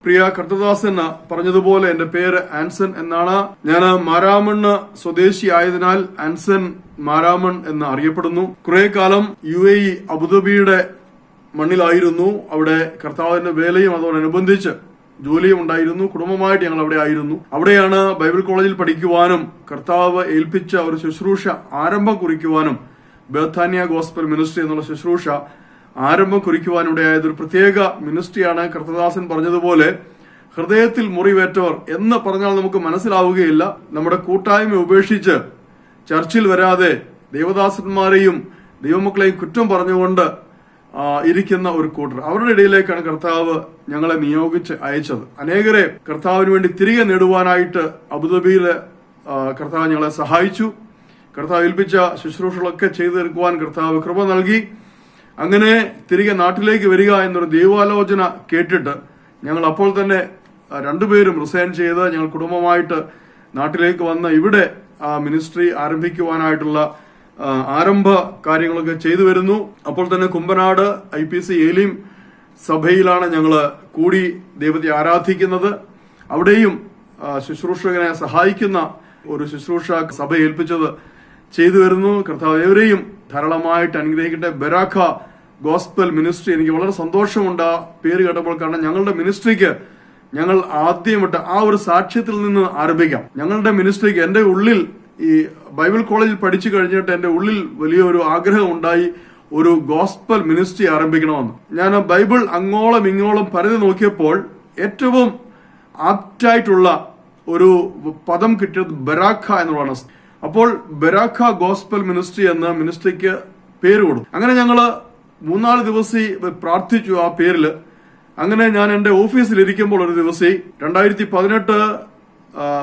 പ്രിയ കർത്തദാസൻ പറഞ്ഞതുപോലെ എന്റെ പേര് ആൻസൺ എന്നാണ്. ഞാൻ മാരാമണ്ണ് സ്വദേശി ആയതിനാൽ ആൻസൺ മാരാമൺ എന്ന് അറിയപ്പെടുന്നു. കുറെ കാലം UAE അബുദാബിയുടെ മണ്ണിലായിരുന്നു. അവിടെ കർത്താവിന്റെ വേലയും അതോടനുബന്ധിച്ച് ജോലിയും ഉണ്ടായിരുന്നു. കുടുംബമായിട്ട് ഞങ്ങൾ അവിടെ ആയിരുന്നു. അവിടെയാണ് ബൈബിൾ കോളേജിൽ പഠിക്കുവാനും കർത്താവ് ഏൽപ്പിച്ച ഒരു ശുശ്രൂഷ ആരംഭം കുറിക്കുവാനും ബേഥാനിയ ഗോസ്പൽ മിനിസ്ട്രി എന്നുള്ള ശുശ്രൂഷ ആരംഭം കുറിക്കുവാൻ ഇവിടെയായത് ഒരു പ്രത്യേക മിനിസ്ട്രിയാണ്. കർത്തദാസൻ പറഞ്ഞതുപോലെ ഹൃദയത്തിൽ മുറിവേറ്റവർ എന്ന് പറഞ്ഞാൽ നമുക്ക് മനസ്സിലാവുകയില്ല. നമ്മുടെ കൂട്ടായ്മ ഉപേക്ഷിച്ച് ചർച്ചിൽ വരാതെ ദേവദാസന്മാരെയും ദൈവമക്കളെയും കുറ്റം പറഞ്ഞുകൊണ്ട് ഇരിക്കുന്ന ഒരു കൂട്ടർ, അവരുടെ ഇടയിലേക്കാണ് കർത്താവ് ഞങ്ങളെ നിയോഗിച്ച് അയച്ചത്. അനേകരെ കർത്താവിന് വേണ്ടി തിരികെ നേടുവാനായിട്ട് അബുദാബിയിലെ കർത്താവ് ഞങ്ങളെ സഹായിച്ചു. കർത്താവ് ഏൽപ്പിച്ച ശുശ്രൂഷകളൊക്കെ ചെയ്തു തീർക്കുവാൻ കർത്താവ് കൃപ നൽകി. അങ്ങനെ തിരികെ നാട്ടിലേക്ക് വരിക എന്നൊരു ദൈവാലോചന കേട്ടിട്ട് ഞങ്ങൾ അപ്പോൾ തന്നെ രണ്ടുപേരും റിസൈൻ ചെയ്ത് ഞങ്ങൾ കുടുംബമായിട്ട് നാട്ടിലേക്ക് വന്ന് ഇവിടെ മിനിസ്ട്രി ആരംഭിക്കുവാനായിട്ടുള്ള ആരംഭ കാര്യങ്ങളൊക്കെ ചെയ്തു വരുന്നു. അപ്പോൾ തന്നെ കുമ്പനാട് IPC ഏലീം സഭയിലാണ് ഞങ്ങൾ കൂടി ദൈവത്തെ ആരാധിക്കുന്നത്. അവിടെയും ശുശ്രൂഷകനെ സഹായിക്കുന്ന ഒരു ശുശ്രൂഷ സഭ ഏൽപ്പിച്ചത് ചെയ്തു വരുന്നു. കർത്താവ് ഏവരെയും ധാരാളമായിട്ട് അനുഗ്രഹിക്കട്ടെ. ബെരാഖ ഗോസ്പൽ മിനിസ്ട്രി, എനിക്ക് വളരെ സന്തോഷമുണ്ട് ആ പേര് കേട്ടപ്പോൾ. കാരണം ഞങ്ങളുടെ മിനിസ്ട്രിക്ക് ഞങ്ങൾ ആദ്യമായിട്ട് ആ ഒരു സാക്ഷ്യത്തിൽ നിന്ന് ആരംഭിക്കാം. ഞങ്ങളുടെ മിനിസ്ട്രിക്ക് എന്റെ ഉള്ളിൽ ഈ ബൈബിൾ കോളേജിൽ പഠിച്ചു കഴിഞ്ഞിട്ട് എന്റെ ഉള്ളിൽ വലിയൊരു ആഗ്രഹം ഉണ്ടായി, ഒരു ഗോസ്പൽ മിനിസ്ട്രി ആരംഭിക്കണമെന്ന്. ഞാൻ ബൈബിൾ അങ്ങോളം ഇങ്ങോളം പരതി നോക്കിയപ്പോൾ ഏറ്റവും ആപ്റ്റായിട്ടുള്ള ഒരു പദം കിട്ടിയത് ബെരാഖ എന്നുള്ളതാണ്. അപ്പോൾ ബെരാഖ ഗോസ്പൽ മിനിസ്ട്രി എന്ന മിനിസ്ട്രിക്ക് പേര് കൊടുത്തു. അങ്ങനെ ഞങ്ങള് 3-4 ദിവസം പ്രാർത്ഥിച്ചു ആ പേരില്. അങ്ങനെ ഞാൻ എന്റെ ഓഫീസിൽ ഇരിക്കുമ്പോൾ ഒരു ദിവസം 2018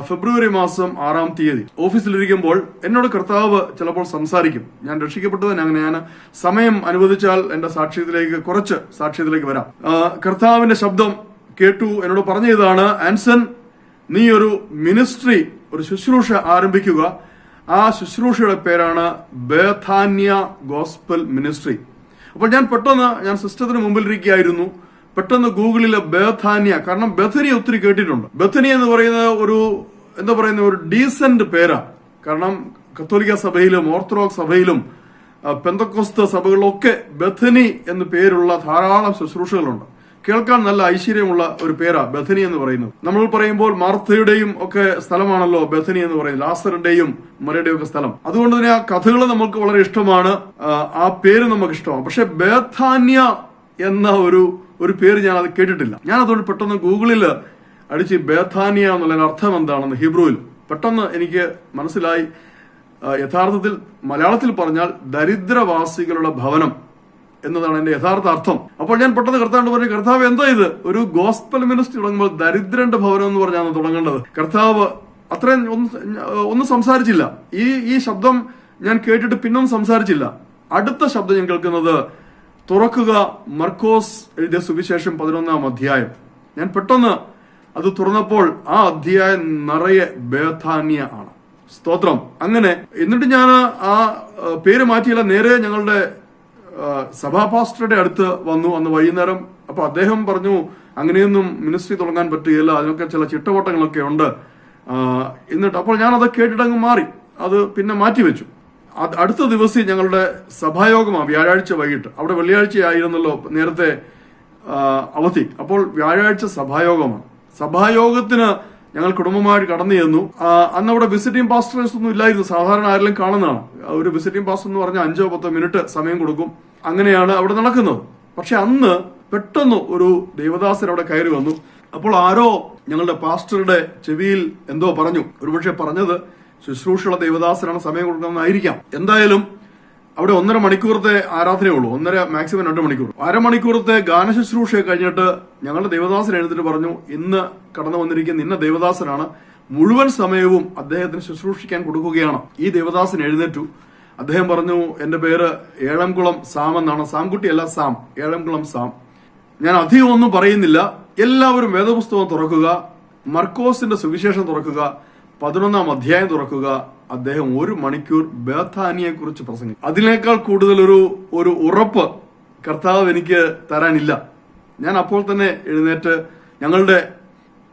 ഫെബ്രുവരി മാസം 6-ാം തീയതി ഓഫീസിലിരിക്കുമ്പോൾ എന്നോട് കർത്താവ് ചിലപ്പോൾ സംസാരിക്കും. ഞാൻ രക്ഷിക്കപ്പെട്ടതിന് അങ്ങനെ ഞാൻ സമയം അനുവദിച്ചാൽ എന്റെ കുറച്ച് സാക്ഷ്യത്തിലേക്ക് വരാം. കർത്താവിന്റെ ശബ്ദം കേട്ടു. എന്നോട് പറഞ്ഞതാണ്, ആൻസൺ, നീ ഒരു മിനിസ്ട്രി, ഒരു ശുശ്രൂഷ ആരംഭിക്കുക. ആ ശുശ്രൂഷയുടെ പേരാണ് ബേഥാനിയ ഗോസ്പൽ മിനിസ്ട്രി. അപ്പോൾ ഞാൻ സിസ്റ്റത്തിന് മുമ്പിലിരിക്കുകയായിരുന്നു. പെട്ടെന്ന് ഗൂഗിളിലെ ബേഥാനിയ, കാരണം ബethania ഒത്തിരി കേട്ടിട്ടുണ്ട്. ബethania എന്ന് പറയുന്ന ഒരു ഡീസന്റ് പേരാ. കാരണം കത്തോലിക്ക സഭയിലും ഓർത്തഡോക്സ് സഭയിലും പെന്തക്കോസ്ത് സഭകളിലൊക്കെ ബethany എന്ന് പേരുള്ള ധാരാളം ശുശ്രൂഷകളുണ്ട്. കേൾക്കാൻ നല്ല ഐശ്വര്യമുള്ള ഒരു പേരാ ബethany എന്ന് പറയുന്നത്. നമ്മൾ പറയുമ്പോൾ മാർത്തയുടെയും ഒക്കെ സ്ഥലമാണല്ലോ ബethany എന്ന് പറയുന്നത്, ലാസറിന്റെയും മറിയുടെയും ഒക്കെ സ്ഥലം. അതുകൊണ്ട് തന്നെ ആ കഥകൾ നമുക്ക് വളരെ ഇഷ്ടമാണ്, ആ പേര് നമുക്ക് ഇഷ്ടമാണ്. പക്ഷെ ബേഥാനിയ എന്ന ഒരു പേര് ഞാൻ അത് കേട്ടിട്ടില്ല. ഞാൻ അതുകൊണ്ട് പെട്ടെന്ന് ഗൂഗിളിൽ അടിച്ച് ബേഥാനിയ എന്നുള്ള അർത്ഥം എന്താണെന്ന് ഹീബ്രുവിൽ പെട്ടെന്ന് എനിക്ക് മനസ്സിലായി. യഥാർത്ഥത്തിൽ മലയാളത്തിൽ പറഞ്ഞാൽ ദരിദ്രവാസികളുടെ ഭവനം എന്നതാണ് എന്റെ യഥാർത്ഥ അർത്ഥം. അപ്പോൾ ഞാൻ പെട്ടെന്ന് കർത്താവിനോട് പറഞ്ഞു, കർത്താവ് എന്താ ഇത്, ഒരു ഗോസ്പൽ മിനിസ്ട്രി തുടങ്ങുമ്പോൾ ദരിദ്രന്റെ ഭവനം എന്ന് പറഞ്ഞാണ് തുടങ്ങേണ്ടത്. കർത്താവ് അത്രയും ഒന്നും സംസാരിച്ചില്ല. ഈ ശബ്ദം ഞാൻ കേട്ടിട്ട് പിന്നൊന്നും സംസാരിച്ചില്ല. അടുത്ത ശബ്ദം ഞാൻ കേൾക്കുന്നത്, തുറക്കുക മർക്കോസ് എഴുതിയ സുവിശേഷം 11-ാം അധ്യായം. ഞാൻ പെട്ടെന്ന് അത് തുറന്നപ്പോൾ ആ അധ്യായം നിറയെ ബേഥാനിയ ആണ്. സ്തോത്രം. അങ്ങനെ എന്നിട്ട് ഞാൻ ആ പേര് മാറ്റിയില്ല, നേരെ ഞങ്ങളുടെ സഭാ പാസ്റ്ററുടെ അടുത്ത് വന്നു അന്ന് വൈകുന്നേരം. അപ്പൊ അദ്ദേഹം പറഞ്ഞു, അങ്ങനെയൊന്നും മിനിസ്ട്രി തുടങ്ങാൻ പറ്റുകയില്ല, അതിനൊക്കെ ചില ചിട്ടവട്ടങ്ങളൊക്കെ ഉണ്ട്. എന്നിട്ട് അപ്പോൾ ഞാൻ അത് കേട്ടിട്ടങ്ങ് മാറി, അത് പിന്നെ മാറ്റിവെച്ചു. അടുത്ത ദിവസം ഞങ്ങളുടെ സഭായോഗമാണ്, വ്യാഴാഴ്ച വൈകിട്ട്. അവിടെ വെള്ളിയാഴ്ചയായിരുന്നല്ലോ നേരത്തെ അവധി. അപ്പോൾ വ്യാഴാഴ്ച സഭായോഗമാണ്. സഭായോഗത്തിന് ഞങ്ങൾ കുടുംബമായിട്ട് കടന്നു ചെന്നു. അന്ന് അവിടെ വിസിറ്റിംഗ് പാസ്റ്റേഴ്സ് ഒന്നും ഇല്ലായിരുന്നു. സാധാരണ ആരെങ്കിലും കാണുന്നതാണ്. ഒരു വിസിറ്റിംഗ് പാസ്റ്റർ എന്ന് പറഞ്ഞാൽ 5-10 മിനിറ്റ് സമയം കൊടുക്കും. അങ്ങനെയാണ് അവിടെ നടക്കുന്നത്. പക്ഷെ അന്ന് പെട്ടെന്ന് ഒരു ദേവദാസൻ അവിടെ കയറി വന്നു. അപ്പോൾ ആരോ ഞങ്ങളുടെ പാസ്റ്ററുടെ ചെവിയിൽ എന്തോ പറഞ്ഞു. ഒരുപക്ഷെ പറഞ്ഞത് ശുശ്രൂഷയുള്ള ദേവദാസനാണ്, സമയം കൊടുക്കണമെന്നായിരിക്കാം. എന്തായാലും അവിടെ 1.5 മണിക്കൂറത്തെ ആരാധനയുള്ളൂ, 1.5 മാക്സിമം 2 മണിക്കൂർ. അരമണിക്കൂറത്തെ ഗാനശുശ്രൂഷ കഴിഞ്ഞിട്ട് ഞങ്ങളുടെ ദേവദാസൻ എഴുന്നിട്ട് പറഞ്ഞു, ഇന്ന് കടന്നു വന്നിരിക്കുന്ന ഇന്ന ദേവദാസനാണ്, മുഴുവൻ സമയവും അദ്ദേഹത്തിന് ശുശ്രൂഷിക്കാൻ കൊടുക്കുകയാണ്. ഈ ദേവദാസൻ എഴുന്നേറ്റു. അദ്ദേഹം പറഞ്ഞു, എന്റെ പേര് ഏഴംകുളം സാം എന്നാണ്. സാംകുട്ടിയല്ല, സാം, ഏഴംകുളം സാം. ഞാൻ അധികം ഒന്നും പറയുന്നില്ല. എല്ലാവരും വേദപുസ്തകം തുറക്കുക, മർക്കോസിന്റെ സുവിശേഷം തുറക്കുക, 11-ാം അധ്യായം തുറക്കുക. അദ്ദേഹം 1 മണിക്കൂർ ബേഥാനിയെ കുറിച്ച് പ്രസംഗിച്ചു. അതിനേക്കാൾ കൂടുതൽ ഒരു ഉറപ്പ് കർത്താവ് എനിക്ക് തരാനില്ല. ഞാൻ അപ്പോൾ തന്നെ എഴുന്നേറ്റ് ഞങ്ങളുടെ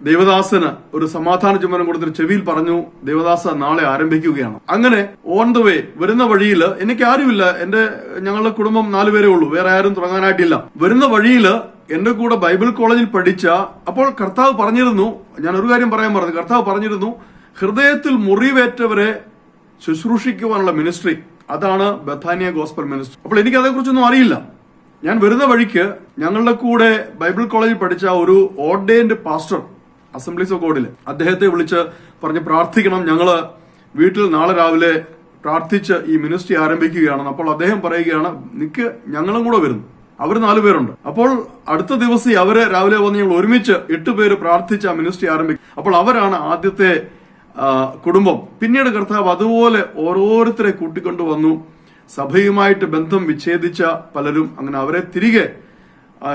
ദേവദാസന് ഒരു സമാധാന ചുമരം കൊടുത്തിട്ട് ചെവിയിൽ പറഞ്ഞു, ദേവദാസ നാളെ ആരംഭിക്കുകയാണ്. അങ്ങനെ ഓൺ ദ വേ വരുന്ന വഴിയിൽ, എനിക്ക് ആരുമില്ല, ഞങ്ങളുടെ കുടുംബം 4 പേരേ ഉള്ളൂ, വേറെ ആരും തുടങ്ങാനായിട്ടില്ല. വരുന്ന വഴിയിൽ എന്റെ കൂടെ ബൈബിൾ കോളേജിൽ പഠിച്ച, അപ്പോൾ കർത്താവ് പറഞ്ഞിരുന്നു, ഞാൻ ഒരു കാര്യം പറയാൻ പറഞ്ഞു, കർത്താവ് പറഞ്ഞിരുന്നു, ഹൃദയത്തിൽ മുറിവേറ്റവരെ ശുശ്രൂഷിക്കുവാനുള്ള മിനിസ്ട്രി, അതാണ് ബഥാനിയ ഗോസ്പൽ മിനിസ്ട്രി. അപ്പോൾ എനിക്ക് അതേക്കുറിച്ചൊന്നും അറിയില്ല. ഞാൻ വരുന്ന വഴിക്ക് ഞങ്ങളുടെ കൂടെ ബൈബിൾ കോളേജിൽ പഠിച്ച ഒരു ഓർഡൈൻഡ് പാസ്റ്റർ അസംബ്ലീസ് ഓഫ് ഗോഡില്, അദ്ദേഹത്തെ വിളിച്ച് പറഞ്ഞ് പ്രാർത്ഥിക്കണം, ഞങ്ങള് വീട്ടിൽ നാളെ രാവിലെ പ്രാർത്ഥിച്ച് ഈ മിനിസ്ട്രി ആരംഭിക്കുകയാണെന്ന്. അപ്പോൾ അദ്ദേഹം പറയുകയാണ്, നിക്ക് ഞങ്ങളും കൂടെ വരുന്നു. അവർ 4 പേരുണ്ട്. അപ്പോൾ അടുത്ത ദിവസം അവര് രാവിലെ വന്ന് ഞങ്ങൾ ഒരുമിച്ച് 8 പേര് പ്രാർത്ഥിച്ച് ആ മിനിസ്ട്രി ആരംഭിക്കും. അപ്പോൾ അവരാണ് ആദ്യത്തെ കുടുംബം. പിന്നീട് കർത്താവ് അതുപോലെ ഓരോരുത്തരെ കൂട്ടിക്കൊണ്ടുവന്നു. സഭയുമായിട്ട് ബന്ധം വിച്ഛേദിച്ച പലരും, അങ്ങനെ അവരെ തിരികെ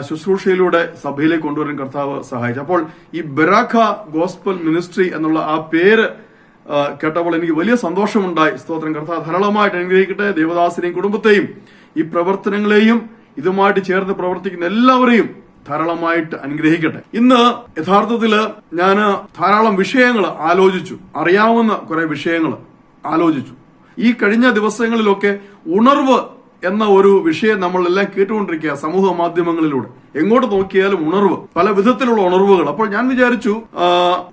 ശുശ്രൂഷയിലൂടെ സഭയിലേക്ക് കൊണ്ടുവരാൻ കർത്താവ് സഹായിച്ചു. അപ്പോൾ ഈ ബെറാഖ ഗോസ്പൽ മിനിസ്ട്രി എന്നുള്ള ആ പേര് കേട്ടപ്പോൾ എനിക്ക് വലിയ സന്തോഷമുണ്ടായി. സ്തോത്രം. കർത്താവ് ധാരാളമായിട്ട് അനുഗ്രഹിക്കട്ടെ. ദേവദാസിനെയും കുടുംബത്തെയും ഈ പ്രവർത്തനങ്ങളെയും ഇതുമായിട്ട് ചേർന്ന് പ്രവർത്തിക്കുന്ന എല്ലാവരെയും ധാരാളമായിട്ട് അനുഗ്രഹിക്കട്ടെ. ഇന്ന് യഥാർത്ഥത്തില് ഞാൻ ധാരാളം വിഷയങ്ങൾ ആലോചിച്ചു, അറിയാവുന്ന കുറെ വിഷയങ്ങൾ ആലോചിച്ചു. ഈ കഴിഞ്ഞ ദിവസങ്ങളിലൊക്കെ ഉണർവ് എന്ന ഒരു വിഷയം നമ്മളെല്ലാം കേട്ടുകൊണ്ടിരിക്കുക സമൂഹ മാധ്യമങ്ങളിലൂടെ. എങ്ങോട്ട് നോക്കിയാലും ഉണർവ്, പല വിധത്തിലുള്ള ഉണർവുകൾ. അപ്പോൾ ഞാൻ വിചാരിച്ചു,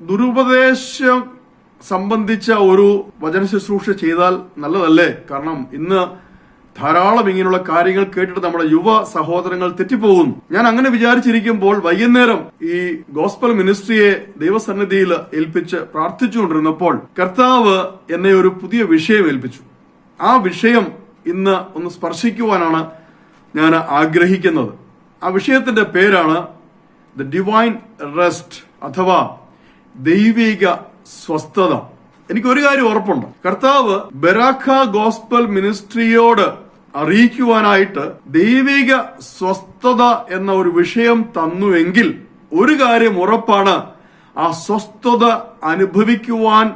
ദുരുപദേശം സംബന്ധിച്ച ഒരു വചന ശുശ്രൂഷ ചെയ്താൽ നല്ലതല്ലേ? കാരണം ഇന്ന് ധാരാളം ഇങ്ങനെയുള്ള കാര്യങ്ങൾ കേട്ടിട്ട് നമ്മുടെ യുവ സഹോദരങ്ങൾ തെറ്റിപ്പോകുന്നു. ഞാൻ അങ്ങനെ വിചാരിച്ചിരിക്കുമ്പോൾ വൈകുന്നേരം ഈ ഗോസ്പൽ മിനിസ്ട്രിയെ ദൈവസന്നിധിയിൽ ഏൽപ്പിച്ച് പ്രാർത്ഥിച്ചുകൊണ്ടിരുന്നപ്പോൾ കർത്താവ് എന്നെ ഒരു പുതിയ വിഷയം ഏൽപ്പിച്ചു. ആ വിഷയം ഇന്ന് ഒന്ന് സ്പർശിക്കുവാനാണ് ഞാൻ ആഗ്രഹിക്കുന്നത്. ആ വിഷയത്തിന്റെ പേരാണ് ദ ഡിവൈൻ റെസ്റ്റ്, അഥവാ ദൈവിക സ്വസ്ഥത. എനിക്കൊരു കാര്യം ഉറപ്പുണ്ട്, കർത്താവ് ബെറാഖ ഗോസ്പൽ മിനിസ്ട്രിയോട് അറിയിക്കുവാനായിട്ട് ദൈവിക സ്വസ്ഥത എന്ന ഒരു വിഷയം തന്നുവെങ്കിൽ ഒരു കാര്യം ഉറപ്പാണ്, ആ സ്വസ്ഥത അനുഭവിക്കുവാൻ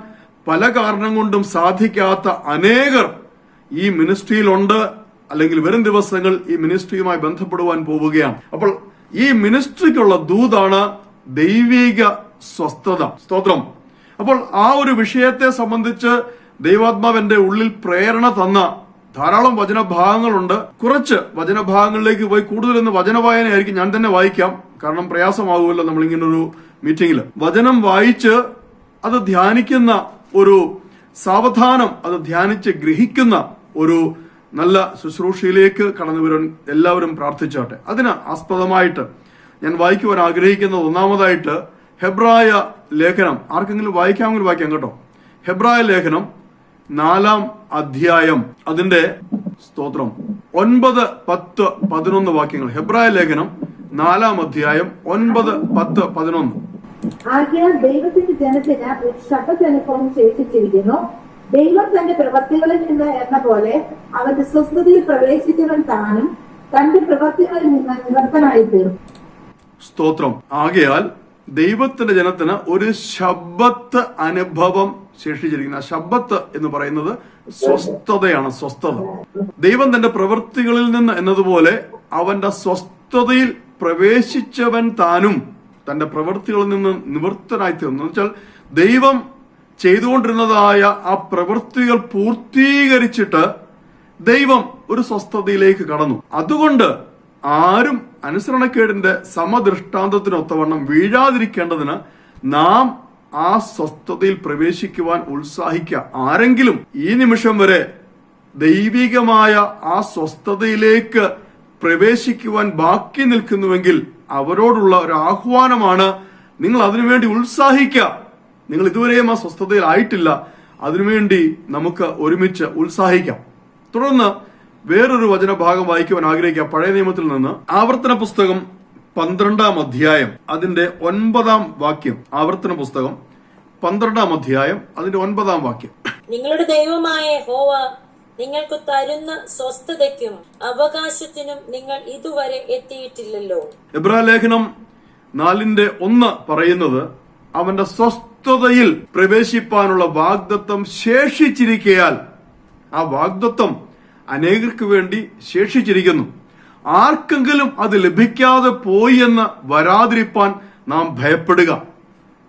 പല കാരണം കൊണ്ടും സാധിക്കാത്ത അനേകർ ഈ മിനിസ്ട്രിയിലുണ്ട്, അല്ലെങ്കിൽ വരും ദിവസങ്ങൾ ഈ മിനിസ്ട്രിയുമായി ബന്ധപ്പെടുവാൻ പോവുകയാണ്. അപ്പോൾ ഈ മിനിസ്ട്രിക്കുള്ള ദൂതാണ് ദൈവിക സ്വസ്ഥത. സ്തോത്രം. അപ്പോൾ ആ ഒരു വിഷയത്തെ സംബന്ധിച്ച് ദൈവാത്മാവിന്റെ ഉള്ളിൽ പ്രേരണ തന്ന ധാരാളം വചനഭാഗങ്ങളുണ്ട്. കുറച്ച് വചനഭാഗങ്ങളിലേക്ക് പോയി കൂടുതലൊന്ന് വചനവായനയായിരിക്കും, ഞാൻ തന്നെ വായിക്കാം, കാരണം പ്രയാസമാകുമല്ലോ നമ്മളിങ്ങനൊരു മീറ്റിംഗിൽ. വചനം വായിച്ച് അത് ധ്യാനിക്കുന്ന ഒരു സാവധാനം, അത് ധ്യാനിച്ച് ഗ്രഹിക്കുന്ന ഒരു നല്ല ശുശ്രൂഷയിലേക്ക് കടന്നു വരാൻ എല്ലാവരും പ്രാർത്ഥിച്ചാട്ടെ. അതിന് ആസ്പദമായിട്ട് ഞാൻ വായിക്കുവാൻ ആഗ്രഹിക്കുന്നത് ഒന്നാമതായിട്ട് ഹെബ്രായ ലേഖനം. ആർക്കെങ്കിലും വായിക്കാമെങ്കിൽ വായിക്കാം കേട്ടോ. ഹെബ്രായ ലേഖനം 4-ാം അധ്യായം, അതിന്റെ സ്തോത്രം 9, 10, 11 വാക്യങ്ങൾ. ഹെബ്രായ ലേഖനം 4-ാം അധ്യായം 9, 10, 11. ആകയാൽ ദൈവത്തിന്റെ ജനത്തിന് ഒരു ശബ്ദനുഭവം ശേഷിച്ചിരിക്കുന്നു. ദൈവം തന്റെ പ്രവൃത്തികളിൽ നിന്ന് എന്ന പോലെ അവന്റെ സ്വസ്ഥതയിൽ പ്രവേശിച്ചവൻ താനും തന്റെ പ്രവൃത്തികളിൽ നിന്ന് നിവർത്തനായി തീർന്നു. സ്തോത്രം. ആകയാൽ ദൈവത്തിന്റെ ജനത്തിന് ഒരു ശബ്ബത്ത് അനുഭവം ശേഷിച്ചിരിക്കുന്ന. ശബ്ബത്ത് എന്ന് പറയുന്നത് സ്വസ്ഥതയാണ്, സ്വസ്ഥത. ദൈവം തന്റെ പ്രവൃത്തികളിൽ നിന്ന് എന്നതുപോലെ അവന്റെ സ്വസ്ഥതയിൽ പ്രവേശിച്ചവൻ താനും തന്റെ പ്രവൃത്തികളിൽ നിന്ന് നിവൃത്തനായി തീർന്നു. എന്ന് വെച്ചാൽ ദൈവം ചെയ്തുകൊണ്ടിരുന്നതായ ആ പ്രവൃത്തികൾ പൂർത്തീകരിച്ചിട്ട് ദൈവം ഒരു സ്വസ്ഥതയിലേക്ക് കടന്നു. അതുകൊണ്ട് ആരും അനുസരണക്കേടിന്റെ സമദൃഷ്ടാന്തത്തിനൊത്തവണ്ണം വീഴാതിരിക്കേണ്ടതിന് നാം ആ സ്വസ്ഥതയിൽ പ്രവേശിക്കുവാൻ ഉത്സാഹിക്കുക. ആരെങ്കിലും ഈ നിമിഷം വരെ ദൈവികമായ ആ സ്വസ്ഥതയിലേക്ക് പ്രവേശിക്കുവാൻ ബാക്കി നിൽക്കുന്നുവെങ്കിൽ അവരോടുള്ള ഒരു ആഹ്വാനമാണ്, നിങ്ങൾ അതിനുവേണ്ടി ഉത്സാഹിക്കുക. നിങ്ങൾ ഇതുവരെയും ആ സ്വസ്ഥതയിൽ ആയിട്ടില്ല, അതിനുവേണ്ടി നമുക്ക് ഒരുമിച്ച് ഉത്സാഹിക്കാം. തുടർന്ന് വേറൊരു വചനഭാഗം വായിക്കുവാൻ ആഗ്രഹിക്കുക. പഴയ നിയമത്തിൽ നിന്ന് ആവർത്തന പുസ്തകം 12-ാം അധ്യായം അതിന്റെ 9-ാം വാക്യം. ആവർത്തന പുസ്തകം 12-ാം അധ്യായം അതിന്റെ 9-ാം വാക്യം. നിങ്ങളുടെ ദൈവമായ യഹോവ നിങ്ങൾക്ക് തരുന്ന സ്വസ്ഥതയ്ക്കും അവകാശത്തിനും നിങ്ങൾ ഇതുവരെ എത്തിയിട്ടില്ലല്ലോ. എബ്രായ ലേഖനം 4:1 പറയുന്നത് അവന്റെ സ്വസ്ഥതയിൽ പ്രവേശിപ്പാനുള്ള വാഗ്ദത്തം ശേഷിച്ചിരിക്കയാൽ, ആ വാഗ്ദത്തം അനേകർക്ക് വേണ്ടി ശേഷിച്ചിരിക്കുന്നു. ആർക്കെങ്കിലും അത് ലഭിക്കാതെ പോയി എന്ന് വരാതിരിപ്പാൻ നാം ഭയപ്പെടുക.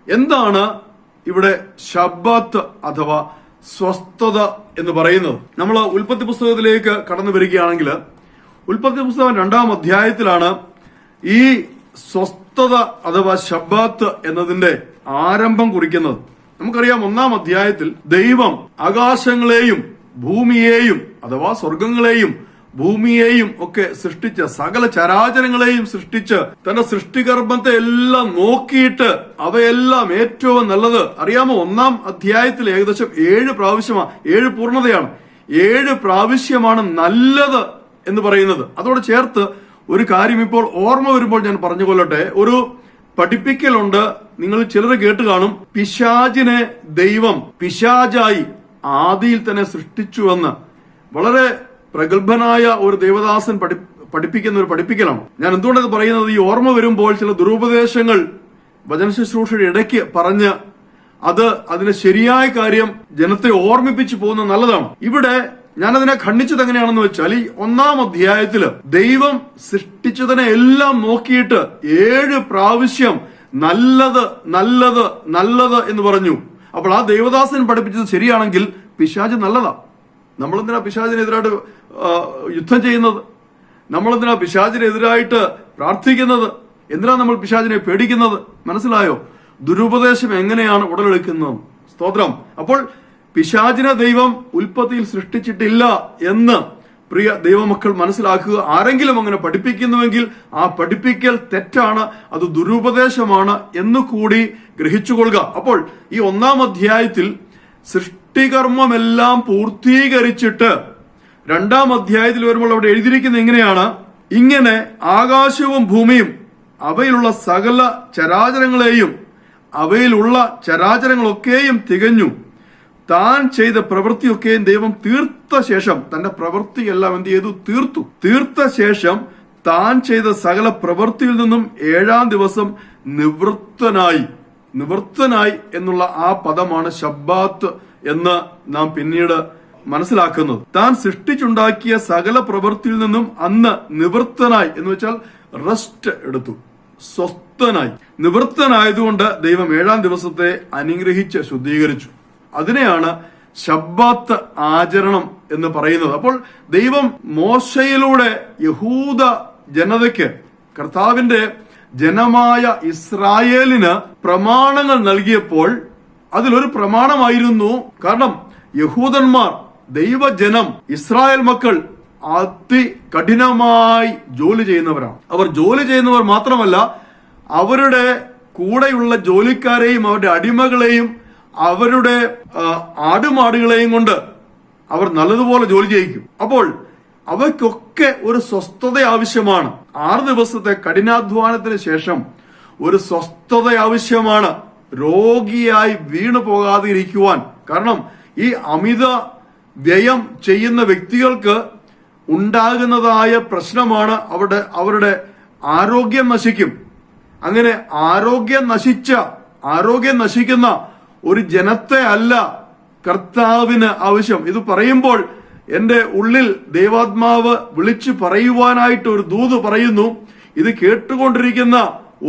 എന്താണ് ഇവിടെ ശബ്ബത്ത് അഥവാ സ്വസ്ഥത എന്ന് പറയുന്നത്? നമ്മൾ ഉൽപ്പത്തി പുസ്തകത്തിലേക്ക് കടന്നു വരികയാണെങ്കിൽ ഉൽപ്പത്തി പുസ്തകം 2-ാം അധ്യായത്തിലാണ് ഈ സ്വസ്ഥത അഥവാ ശബ്ബത്ത് എന്നതിന്റെ ആരംഭം കുറിക്കുന്നത്. നമുക്കറിയാം, 1-ാം അധ്യായത്തിൽ ദൈവം ആകാശങ്ങളെയും ഭൂമിയെയും അഥവാ സ്വർഗങ്ങളെയും ഭൂമിയെയും ഒക്കെ സൃഷ്ടിച്ച് സകല ചരാചരങ്ങളെയും സൃഷ്ടിച്ച് തന്റെ സൃഷ്ടികർമ്മത്തെ എല്ലാം നോക്കിയിട്ട് അവയെല്ലാം ഏറ്റവും നല്ലത്. അറിയാമോ, 1-ാം അധ്യായത്തിൽ ഏകദേശം 7 പ്രാവശ്യമാണ്, 7 പൂർണ്ണതയാണ്, 7 പ്രാവശ്യമാണ് നല്ലത് എന്ന് പറയുന്നത്. അതോടെ ചേർത്ത് ഒരു കാര്യം ഇപ്പോൾ ഓർമ്മ വരുമ്പോൾ ഞാൻ പറഞ്ഞു കൊള്ളട്ടെ. ഒരു പഠിപ്പിക്കലുണ്ട്, നിങ്ങൾ ചിലർ കേട്ട് കാണും, പിശാചിനെ ദൈവം പിശാചായി ആദിയിൽ തന്നെ സൃഷ്ടിച്ചുവെന്ന്. വളരെ പ്രഗത്ഭനായ ഒരു ദേവദാസൻ പഠിപ്പിക്കുന്ന ഒരു പഠിപ്പിക്കലാണ്. ഞാൻ എന്തുകൊണ്ടത് പറയുന്നത്, ഈ ഓർമ്മ വരുമ്പോൾ ചില ദുരുപദേശങ്ങൾ വചന ശുശ്രൂഷയുടെ ഇടയ്ക്ക് പറഞ്ഞ് അതിന് ശരിയായ കാര്യം ജനത്തെ ഓർമ്മിപ്പിച്ചു പോകുന്നത് നല്ലതാണ്. ഇവിടെ ഞാനതിനെ ഖണ്ഡിച്ചത് എങ്ങനെയാണെന്ന് വെച്ചാൽ, ഈ 1-ാം അധ്യായത്തില് ദൈവം സൃഷ്ടിച്ചതിനെ എല്ലാം നോക്കിയിട്ട് 7 പ്രാവശ്യം നല്ലത് നല്ലത് നല്ലത് എന്ന് പറഞ്ഞു. അപ്പോൾ ആ ദേവദാസൻ പഠിപ്പിച്ചത് ശരിയാണെങ്കിൽ പിശാച് നല്ലതാ. നമ്മളെന്തിനാ പിശാചിനെതിരായിട്ട് യുദ്ധം ചെയ്യുന്നത്? നമ്മളെന്തിനാ പിശാചിനെതിരായിട്ട് പ്രാർത്ഥിക്കുന്നത്? എന്തിനാ നമ്മൾ പിശാചിനെ പേടിക്കുന്നത്? മനസ്സിലായോ? ദുരുപദേശം എങ്ങനെയാണ് ഉടലെടുക്കുന്നത്? സ്തോത്രം. അപ്പോൾ പിശാചിനെ ദൈവം ഉൽപ്പത്തിയിൽ സൃഷ്ടിച്ചിട്ടില്ല എന്ന് പ്രിയ ദൈവമക്കൾ മനസ്സിലാക്കുക. ആരെങ്കിലും അങ്ങനെ പഠിപ്പിക്കുന്നുവെങ്കിൽ ആ പഠിപ്പിക്കൽ തെറ്റാണ്, അത് ദുരുപദേശമാണ് എന്ന് കൂടി ഗ്രഹിച്ചുകൊള്ളുക. അപ്പോൾ ഈ 1-ാം അധ്യായത്തിൽ സൃഷ്ടികർമ്മമെല്ലാം പൂർത്തീകരിച്ചിട്ട് 2-ാം അധ്യായത്തിൽ വരുമ്പോൾ അവിടെ എഴുതിയിരിക്കുന്നത് എങ്ങനെയാണ്? ഇങ്ങനെ ആകാശവും ഭൂമിയും അവയിലുള്ള സകല ചരാചരങ്ങളെയും അവയിലുള്ള ചരാചരങ്ങളൊക്കെയും തികഞ്ഞു. താൻ ചെയ്ത പ്രവൃത്തിയൊക്കെയും ദൈവം തീർത്ത ശേഷം, തന്റെ പ്രവൃത്തിയെല്ലാം എന്ത് ചെയ്തു? തീർത്ത ശേഷം താൻ ചെയ്ത സകല പ്രവൃത്തിയിൽ നിന്നും 7-ാം ദിവസം നിവൃത്തനായി എന്നുള്ള ആ പദമാണ് ശബ്ബാത്ത് എന്ന് നാം പിന്നീട് മനസ്സിലാക്കുന്നത്. താൻ സൃഷ്ടിച്ചുണ്ടാക്കിയ സകല പ്രവൃത്തിയിൽ നിന്നും അന്ന് നിവൃത്തനായി എന്ന് വെച്ചാൽ റെസ്റ്റ് എടുത്തു, സ്വസ്ഥനായി. നിവൃത്തനായതുകൊണ്ട് ദൈവം 7-ാം ദിവസത്തെ അനുഗ്രഹിച്ച് ശുദ്ധീകരിച്ചു. അതിനെയാണ് ശബ്ബാത്ത് ആചരണം എന്ന് പറയുന്നത്. അപ്പോൾ ദൈവം മോശയിലൂടെ യഹൂദ ജനതയ്ക്ക്, കർത്താവിന്റെ ജനമായ ഇസ്രായേലിന് പ്രമാണങ്ങൾ നൽകിയപ്പോൾ അതിലൊരു പ്രമാണമായിരുന്നു. കാരണം യഹൂദന്മാർ, ദൈവജനം, ഇസ്രായേൽ മക്കൾ അതികഠിനമായി ജോലി ചെയ്യുന്നവരാണ്. അവർ ജോലി ചെയ്യുന്നവർ മാത്രമല്ല, അവരുടെ കൂടെയുള്ള ജോലിക്കാരെയും അവരുടെ അടിമകളെയും അവരുടെ ആടുമാടുകളെയും കൊണ്ട് അവർ നല്ലതുപോലെ ജോലി ചെയ്യിക്കും. അപ്പോൾ അവയ്ക്കൊക്കെ ഒരു സ്വസ്ഥത ആവശ്യമാണ്. 6 ദിവസത്തെ കഠിനാധ്വാനത്തിന് ശേഷം ഒരു സ്വസ്ഥത ആവശ്യമാണ്, രോഗിയായി വീണു പോകാതെ ഇരിക്കുവാൻ. കാരണം ഈ അമിത വ്യയം ചെയ്യുന്ന വ്യക്തികൾക്ക് ഉണ്ടാകുന്നതായ പ്രശ്നമാണ് അവരുടെ ആരോഗ്യം നശിക്കും. അങ്ങനെ ആരോഗ്യം നശിക്കുന്ന ഒരു ജനത്തെ അല്ല കർത്താവിന് ആവശ്യം. ഇത് പറയുമ്പോൾ എന്റെ ഉള്ളിൽ ദൈവാത്മാവ് വിളിച്ചു പറയുവാനായിട്ട് ഒരു ദൂത് പറയുന്നു. ഇത് കേട്ടുകൊണ്ടിരിക്കുന്ന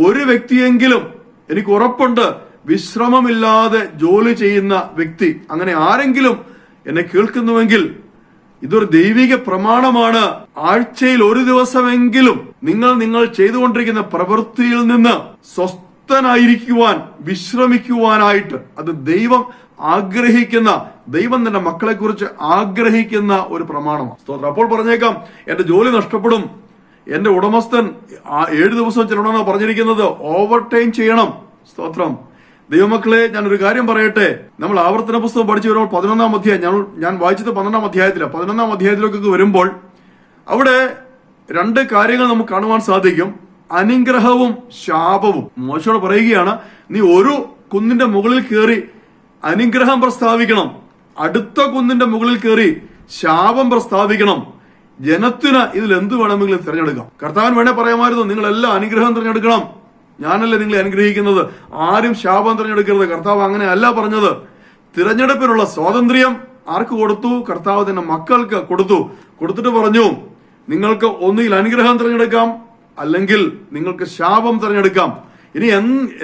ഒരു വ്യക്തിയെങ്കിലും എനിക്ക് ഉറപ്പുണ്ട് വിശ്രമമില്ലാതെ ജോലി ചെയ്യുന്ന വ്യക്തി. അങ്ങനെ ആരെങ്കിലും എന്നെ കേൾക്കുന്നുവെങ്കിൽ ഇതൊരു ദൈവിക പ്രമാണമാണ്. ആഴ്ചയിൽ ഒരു ദിവസമെങ്കിലും നിങ്ങൾ ചെയ്തുകൊണ്ടിരിക്കുന്ന പ്രവൃത്തിയിൽ നിന്ന് സ്വസ്ഥനായിരിക്കുവാൻ, വിശ്രമിക്കുവാനായിട്ട് അത് ദൈവം ആഗ്രഹിക്കുന്ന, ദൈവം തന്റെ മക്കളെ കുറിച്ച് ആഗ്രഹിക്കുന്ന ഒരു പ്രമാണമാണ്. സ്തോത്രം. അപ്പോൾ പറഞ്ഞേക്കാം, എന്റെ ജോലി നഷ്ടപ്പെടും, എന്റെ ഉടമസ്ഥൻ 7 ദിവസം ചെല്ലണമെന്നാണ് പറഞ്ഞിരിക്കുന്നത്, ഓവർ ടൈം ചെയ്യണം. സ്തോത്രം. ദൈവമക്കളെ, ഞാനൊരു കാര്യം പറയട്ടെ. നമ്മൾ ആവർത്തന പുസ്തകം പഠിച്ചു വരുമ്പോൾ 11-ാം അധ്യായം, ഞാൻ വായിച്ചത് 12-ാം അധ്യായത്തിലാണ്. 11-ാം അധ്യായത്തിലേക്കൊക്കെ വരുമ്പോൾ അവിടെ 2 കാര്യങ്ങൾ നമുക്ക് കാണുവാൻ സാധിക്കും: അനുഗ്രഹവും ശാപവും. മോശയോട് പറയുകയാണ്, നീ ഒരു കുന്നിന്റെ മുകളിൽ കയറി അനുഗ്രഹം പ്രസ്താവിക്കണം, അടുത്ത കുന്നിന്റെ മുകളിൽ കയറി ശാപം പ്രസ്താവിക്കണം. ജനത്തിന് ഇതിൽ എന്ത് വേണമെങ്കിലും തിരഞ്ഞെടുക്കാം. കർത്താവിന് വേണേ പറയാമായിരുന്നു, നിങ്ങളെല്ലാം അനുഗ്രഹം തിരഞ്ഞെടുക്കണം, ഞാനല്ലേ നിങ്ങളെ അനുഗ്രഹിക്കുന്നത്, ആരും ശാപം തിരഞ്ഞെടുക്കരുത്. കർത്താവ് അങ്ങനെ അല്ല പറഞ്ഞത്. തിരഞ്ഞെടുപ്പിനുള്ള സ്വാതന്ത്ര്യം ആർക്ക് കൊടുത്തു? കർത്താവ് തന്നെ മക്കൾക്ക് കൊടുത്തിട്ട് പറഞ്ഞു, നിങ്ങൾക്ക് ഒന്നുകിൽ അനുഗ്രഹം തിരഞ്ഞെടുക്കാം, അല്ലെങ്കിൽ നിങ്ങൾക്ക് ശാപം തിരഞ്ഞെടുക്കാം. ഇനി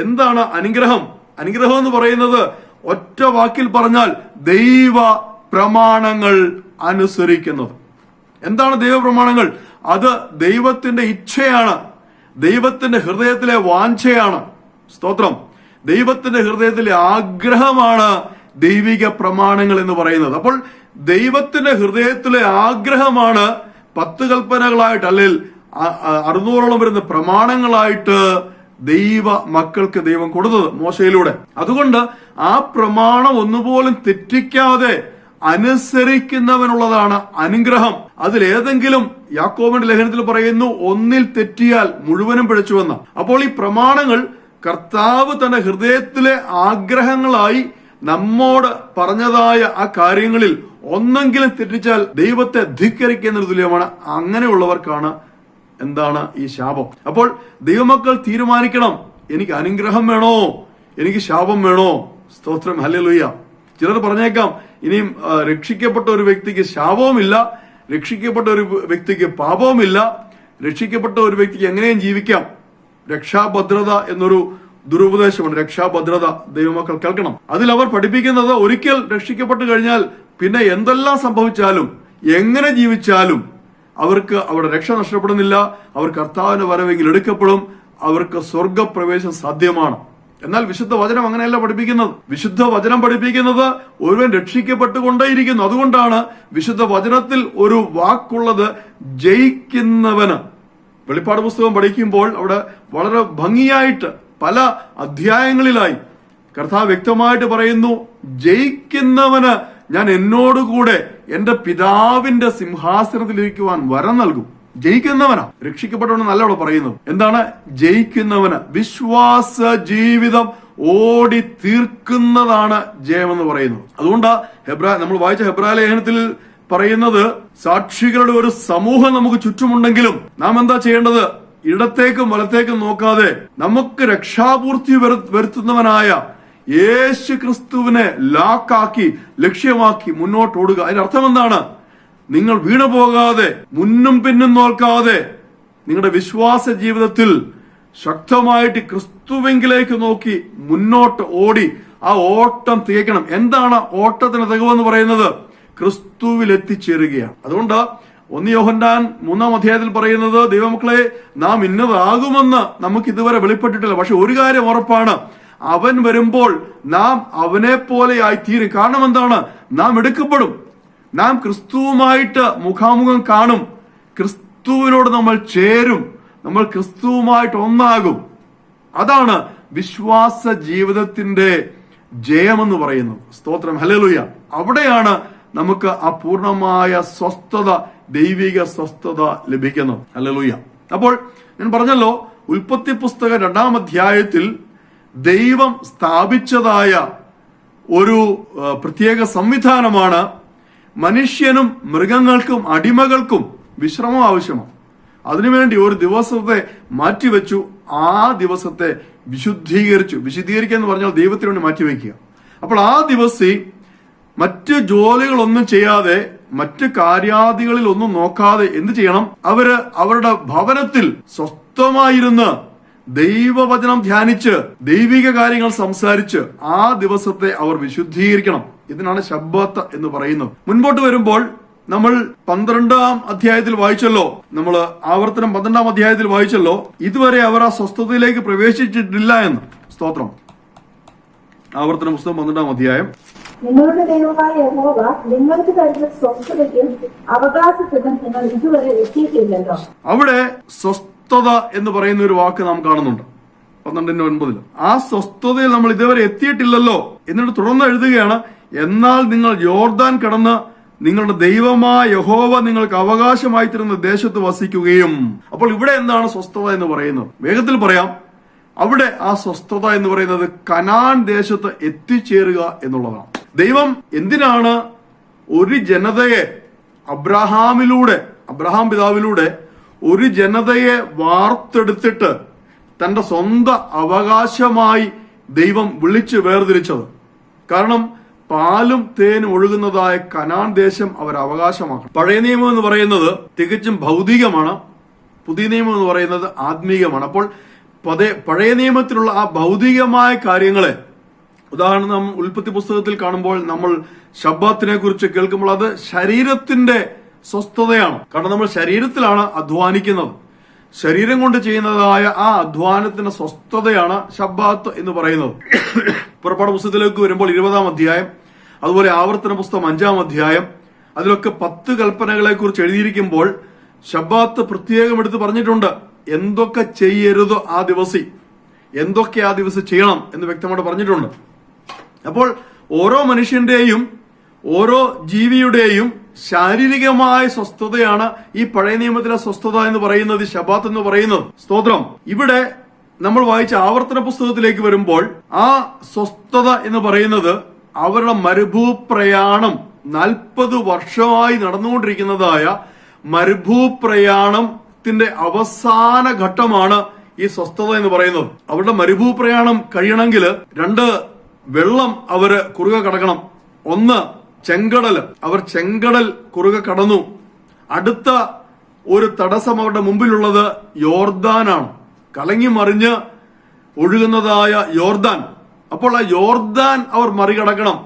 എന്താണ് അനുഗ്രഹം? അനുഗ്രഹം എന്ന് പറയുന്നത് ഒറ്റ വാക്കിൽ പറഞ്ഞാൽ ദൈവ പ്രമാണങ്ങൾ അനുസരിക്കുന്നത്. എന്താണ് ദൈവപ്രമാണങ്ങൾ? അത് ദൈവത്തിന്റെ ഇച്ഛയാണ്, ദൈവത്തിന്റെ ഹൃദയത്തിലെ വാഞ്ഛയാണ്. സ്തോത്രം. ദൈവത്തിന്റെ ഹൃദയത്തിലെ ആഗ്രഹമാണ് ദൈവിക പ്രമാണങ്ങൾ എന്ന് പറയുന്നത്. അപ്പോൾ ദൈവത്തിന്റെ ഹൃദയത്തിലെ ആഗ്രഹമാണ് 10 കൽപ്പനകളായിട്ട് അല്ലെങ്കിൽ 600ഓളം വരുന്ന പ്രമാണങ്ങളായിട്ട് ദൈവ മക്കൾക്ക് ദൈവം കൊടുത്തത് മോശയിലൂടെ. അതുകൊണ്ട് ആ പ്രമാണം ഒന്നുപോലും തെറ്റിക്കാതെ അനുസരിക്കുന്നവനുള്ളതാണ് അനുഗ്രഹം. അതിലേതെങ്കിലും യാക്കോബിന്റെ ലേഖനത്തിൽ പറയുന്നു, ഒന്നിൽ തെറ്റിയാൽ മുഴുവനും പിഴച്ചുവെന്ന. അപ്പോൾ ഈ പ്രമാണങ്ങൾ കർത്താവ് തന്റെ ഹൃദയത്തിലെ ആഗ്രഹങ്ങളായി നമ്മോട് പറഞ്ഞതായ ആ കാര്യങ്ങളിൽ ഒന്നെങ്കിലും തെറ്റിച്ചാൽ ദൈവത്തെ ധിക്കരിക്കുന്നതിന് തുല്യമാണ്. അങ്ങനെയുള്ളവർക്കാണ് എന്താണ് ഈ ശാപം. അപ്പോൾ ദൈവമക്കൾ തീരുമാനിക്കണം, എനിക്ക് അനുഗ്രഹം വേണോ, എനിക്ക് ശാപം വേണോ? സ്തോത്രം. ഹല്ലേലൂയ. ചിലർ പറഞ്ഞേക്കാം, ഇനിയും രക്ഷിക്കപ്പെട്ട ഒരു വ്യക്തിക്ക് ശാപവുമില്ല, രക്ഷിക്കപ്പെട്ട ഒരു വ്യക്തിക്ക് പാപവുമില്ല, രക്ഷിക്കപ്പെട്ട ഒരു വ്യക്തിക്ക് എങ്ങനെയും ജീവിക്കാം. രക്ഷാഭദ്രത എന്നൊരു ദുരുപദേശമാണ്. രക്ഷാഭദ്രത ദൈവമക്കൾ കേൾക്കണം. അതിൽ അവർ പഠിപ്പിക്കുന്നത്, ഒരിക്കൽ രക്ഷിക്കപ്പെട്ടു കഴിഞ്ഞാൽ പിന്നെ എന്തെല്ലാം സംഭവിച്ചാലും എങ്ങനെ ജീവിച്ചാലും അവർക്ക് അവരുടെ രക്ഷ നഷ്ടപ്പെടുന്നില്ല, അവർ കർത്താവിന്റെ വരവെങ്കിൽ എടുക്കപ്പെടും, അവർക്ക് സ്വർഗപ്രവേശം സാധ്യമാണ്. എന്നാൽ വിശുദ്ധ വചനം അങ്ങനെയല്ല പഠിപ്പിക്കുന്നത്. വിശുദ്ധ വചനം പഠിപ്പിക്കുന്നത് ഒരുവൻ രക്ഷിക്കപ്പെട്ടുകൊണ്ടേയിരിക്കുന്നു. അതുകൊണ്ടാണ് വിശുദ്ധ വചനത്തിൽ ഒരു വാക്കുള്ളത്, ജയിക്കുന്നവന്. വെളിപ്പാട് പുസ്തകം പഠിക്കുമ്പോൾ അവിടെ വളരെ ഭംഗിയായിട്ട് പല അധ്യായങ്ങളിലായി കർത്താവ് വ്യക്തമായിട്ട് പറയുന്നു, ജയിക്കുന്നവന് ഞാൻ എന്നോടുകൂടെ എന്റെ പിതാവിന്റെ സിംഹാസനത്തിൽ ഇരിക്കുവാൻ വരം നൽകും. ജയിക്കുന്നവനാ, രക്ഷിക്കപ്പെട്ടവന് നല്ല അവിടെ പറയുന്നത്. എന്താണ് ജയിക്കുന്നവന്? വിശ്വാസ ജീവിതം ഓടി തീർക്കുന്നതാണ് ജയമെന്ന് പറയുന്നത്. അതുകൊണ്ടാ നമ്മൾ വായിച്ച ഹെബ്രായ ലേഖനത്തിൽ പറയുന്നത്, സാക്ഷികളുടെ ഒരു സമൂഹം നമുക്ക് ചുറ്റുമുണ്ടെങ്കിലും നാം എന്താ ചെയ്യേണ്ടത്? ഇടത്തേക്കും വലത്തേക്കും നോക്കാതെ നമുക്ക് രക്ഷാപൂർത്തി വരുത്തുന്നവനായ യേശു ക്രിസ്തുവിനെ ലാക്കാക്കി ലക്ഷ്യമാക്കി മുന്നോട്ട് ഓടുക. അതിന്റെ അർത്ഥം എന്താണ്? നിങ്ങൾ വീണു പോകാതെ, മുന്നും പിന്നും നോക്കാതെ നിങ്ങളുടെ വിശ്വാസ ജീവിതത്തിൽ ശക്തമായിട്ട് ക്രിസ്തുവിലേക്ക് നോക്കി മുന്നോട്ട് ഓടി ആ ഓട്ടം തികയ്ക്കണം. എന്താണ് ഓട്ടത്തിന് തികവെന്ന് പറയുന്നത്? ക്രിസ്തുവിൽ എത്തിച്ചേരുകയാണ്. അതുകൊണ്ട് 1 യോഹന്നാൻ 3-ാം അധ്യായത്തിൽ പറയുന്നത്, ദൈവമക്കളെ, നാം ഇന്നതാകുമെന്ന് നമുക്ക് ഇതുവരെ വെളിപ്പെട്ടിട്ടില്ല. പക്ഷെ ഒരു കാര്യം ഉറപ്പാണ്, അവൻ വരുമ്പോൾ നാം അവനെ പോലെ ആയിത്തീരും. കാരണം എന്താണ്? നാം എടുക്കപ്പെടും, നാം ക്രിസ്തുവുമായിട്ട് മുഖാമുഖം കാണും, ക്രിസ്തുവിനോട് നമ്മൾ ചേരും, നമ്മൾ ക്രിസ്തുവുമായിട്ട് ഒന്നാകും. അതാണ് വിശ്വാസ ജീവിതത്തിന്റെ ജയമെന്ന് പറയുന്നത്. സ്തോത്രം. ഹല്ലേലൂയ. അവിടെയാണ് നമുക്ക് ആ പൂർണ്ണമായ സ്വസ്ഥത, ദൈവിക സ്വസ്ഥത ലഭിക്കുന്നത്. ഹല്ലേലൂയ. അപ്പോൾ ഞാൻ പറഞ്ഞല്ലോ, ഉൽപ്പത്തി പുസ്തകം 2-ാം അധ്യായത്തിൽ ദൈവം സ്ഥാപിച്ചതായ ഒരു പ്രത്യേക സംവിധാനമാണ് മനുഷ്യനും മൃഗങ്ങൾക്കും അടിമകൾക്കും വിശ്രമം ആവശ്യമാണ്. അതിനുവേണ്ടി ഒരു ദിവസത്തെ മാറ്റിവെച്ചു. ആ ദിവസത്തെ വിശുദ്ധീകരിച്ചു. വിശുദ്ധീകരിക്കുക എന്ന് പറഞ്ഞാൽ ദൈവത്തിന് വേണ്ടി മാറ്റിവെക്കുക. അപ്പോൾ ആ ദിവസം മറ്റ് ജോലികളൊന്നും ചെയ്യാതെ, മറ്റ് കാര്യാദികളിൽ ഒന്നും നോക്കാതെ എന്ത് ചെയ്യണം? അവര് അവരുടെ ഭവനത്തിൽ സ്വസ്ഥമായിരുന്ന് ദൈവവചനം ധ്യാനിച്ച് ദൈവിക കാര്യങ്ങൾ സംസാരിച്ച് ആ ദിവസത്തെ അവർ വിശുദ്ധീകരിക്കണം. ഇതിനാണ് ശബ്ബത്ത് എന്ന് പറയുന്നത്. മുൻപോട്ട് വരുമ്പോൾ നമ്മൾ 12-ാം അധ്യായത്തിൽ വായിച്ചല്ലോ, നമ്മൾ ആവർത്തനം 12-ാം അധ്യായത്തിൽ വായിച്ചല്ലോ, ഇതുവരെ അവർ ആ സ്വസ്ഥതയിലേക്ക് പ്രവേശിച്ചിട്ടില്ല എന്ന്. സ്തോത്രം. ആവർത്തന പുസ്തകം 12-ാം അധ്യായം. നിങ്ങളുടെ ദൈവമായ യഹോവ നിങ്ങൾക്ക് തരുന്ന സ്വസ്ഥതയ്ക്കും അവകാശത്തിനും നിങ്ങൾ ഇതുവരെ എത്തിയിട്ടില്ലല്ലോ. അവിടെ സ്വസ്ഥത എന്ന് പറയുന്ന ഒരു വാക്ക് നാം കാണുന്നുണ്ട് 12:9. ആ സ്വസ്ഥതയിൽ നമ്മൾ ഇതുവരെ എത്തിയിട്ടില്ലല്ലോ. എന്നിട്ട് തുടർന്ന് എഴുതുകയാണ്, എന്നാൽ നിങ്ങൾ യോർദാൻ കടന്ന് നിങ്ങളുടെ ദൈവമായ യഹോവ നിങ്ങൾക്ക് അവകാശമായി തരുന്ന ദേശത്ത് വസിക്കുകയും. അപ്പോൾ ഇവിടെ എന്താണ് സ്വസ്ഥത എന്ന് പറയുന്നത്? വേഗത്തിൽ പറയാം. അവിടെ ആ സ്വസ്ഥത എന്ന് പറയുന്നത് കനാൻ ദേശത്ത് എത്തിച്ചേരുക എന്നുള്ളതാണ്. ദൈവം എന്തിനാണ് ഒരു ജനതയെ അബ്രഹാം പിതാവിലൂടെ ഒരു ജനതയെ വാർത്തെടുത്തിട്ട് തന്റെ സ്വന്തം അവകാശമായി ദൈവം വിളിച്ചു വേർതിരിച്ചത്? കാരണം പാലും തേനും ഒഴുകുന്നതായ കനാൻ ദേശം അവർ അവകാശമാക്കണം. പഴയ നിയമം എന്ന് പറയുന്നത് തികച്ചും ഭൗതികമാണ്, പുതിയ നിയമം എന്ന് പറയുന്നത് ആത്മീകമാണ്. അപ്പോൾ പഴയ നിയമത്തിലുള്ള ആ ഭൗതികമായ കാര്യങ്ങളെ, ഉദാഹരണം നാം ഉൽപ്പത്തി പുസ്തകത്തിൽ കാണുമ്പോൾ നമ്മൾ ശബ്ബാത്തിനെ കുറിച്ച് കേൾക്കുമ്പോൾ അത് ശരീരത്തിന്റെ സ്വസ്ഥതയാണ്. കാരണം നമ്മൾ ശരീരത്തിലാണ് അധ്വാനിക്കുന്നത്. ശരീരം കൊണ്ട് ചെയ്യുന്നതായ ആ അധ്വാനത്തിന്റെ സ്വസ്ഥതയാണ് ശബ്ബാത്ത് എന്ന് പറയുന്നത്. പുറപ്പാട് പുസ്തകത്തിലേക്ക് വരുമ്പോൾ 20-ാം അധ്യായം, അതുപോലെ ആവർത്തന പുസ്തകം 5-ാം അധ്യായം, അതിലൊക്കെ 10 കൽപ്പനകളെ കുറിച്ച് എഴുതിയിരിക്കുമ്പോൾ ശബ്ബാത്ത് പ്രത്യേകം എടുത്ത് പറഞ്ഞിട്ടുണ്ട്. എന്തൊക്കെ ചെയ്യരുതോ ആ ദിവസം, എന്തൊക്കെ ആ ദിവസം ചെയ്യണം എന്ന് വ്യക്തമായിട്ട് പറഞ്ഞിട്ടുണ്ട്. അപ്പോൾ ഓരോ മനുഷ്യന്റെയും ഓരോ ജീവിയുടെയും ശാരീരികമായ സ്വസ്ഥതയാണ് ഈ പഴയ നിയമത്തിലെ സ്വസ്ഥത എന്ന് പറയുന്നത്, ശബ്ബാത്ത് എന്ന് പറയുന്നത്. സ്തോത്രം. ഇവിടെ നമ്മൾ വായിച്ച ആവർത്തന പുസ്തകത്തിലേക്ക് വരുമ്പോൾ ആ സ്വസ്ഥത എന്ന് പറയുന്നത് അവരുടെ മരുഭൂപ്രയാണം 40 വർഷമായി നടന്നുകൊണ്ടിരിക്കുന്നതായ മരുഭൂപ്രയാണത്തിന്റെ അവസാന ഘട്ടമാണ് ഈ സ്വസ്ഥത എന്ന് പറയുന്നത്. അവരുടെ മരുഭൂപ്രയാണം കഴിയണമെങ്കിൽ 2 വെള്ളം അവര് കുറുകെ കടക്കണം. ഒന്ന് ചെങ്കടൽ, അവർ ചെങ്കടൽ കുറുകെ കടന്നു. അടുത്ത ഒരു തടസ്സം അവരുടെ മുമ്പിലുള്ളത് യോർദാനാണ്, കലങ്ങി മറിഞ്ഞ് ഒഴുകുന്നതായ യോർദാൻ. അപ്പോൾ ആ യോർദാൻ അവർ മറികടക്കണം.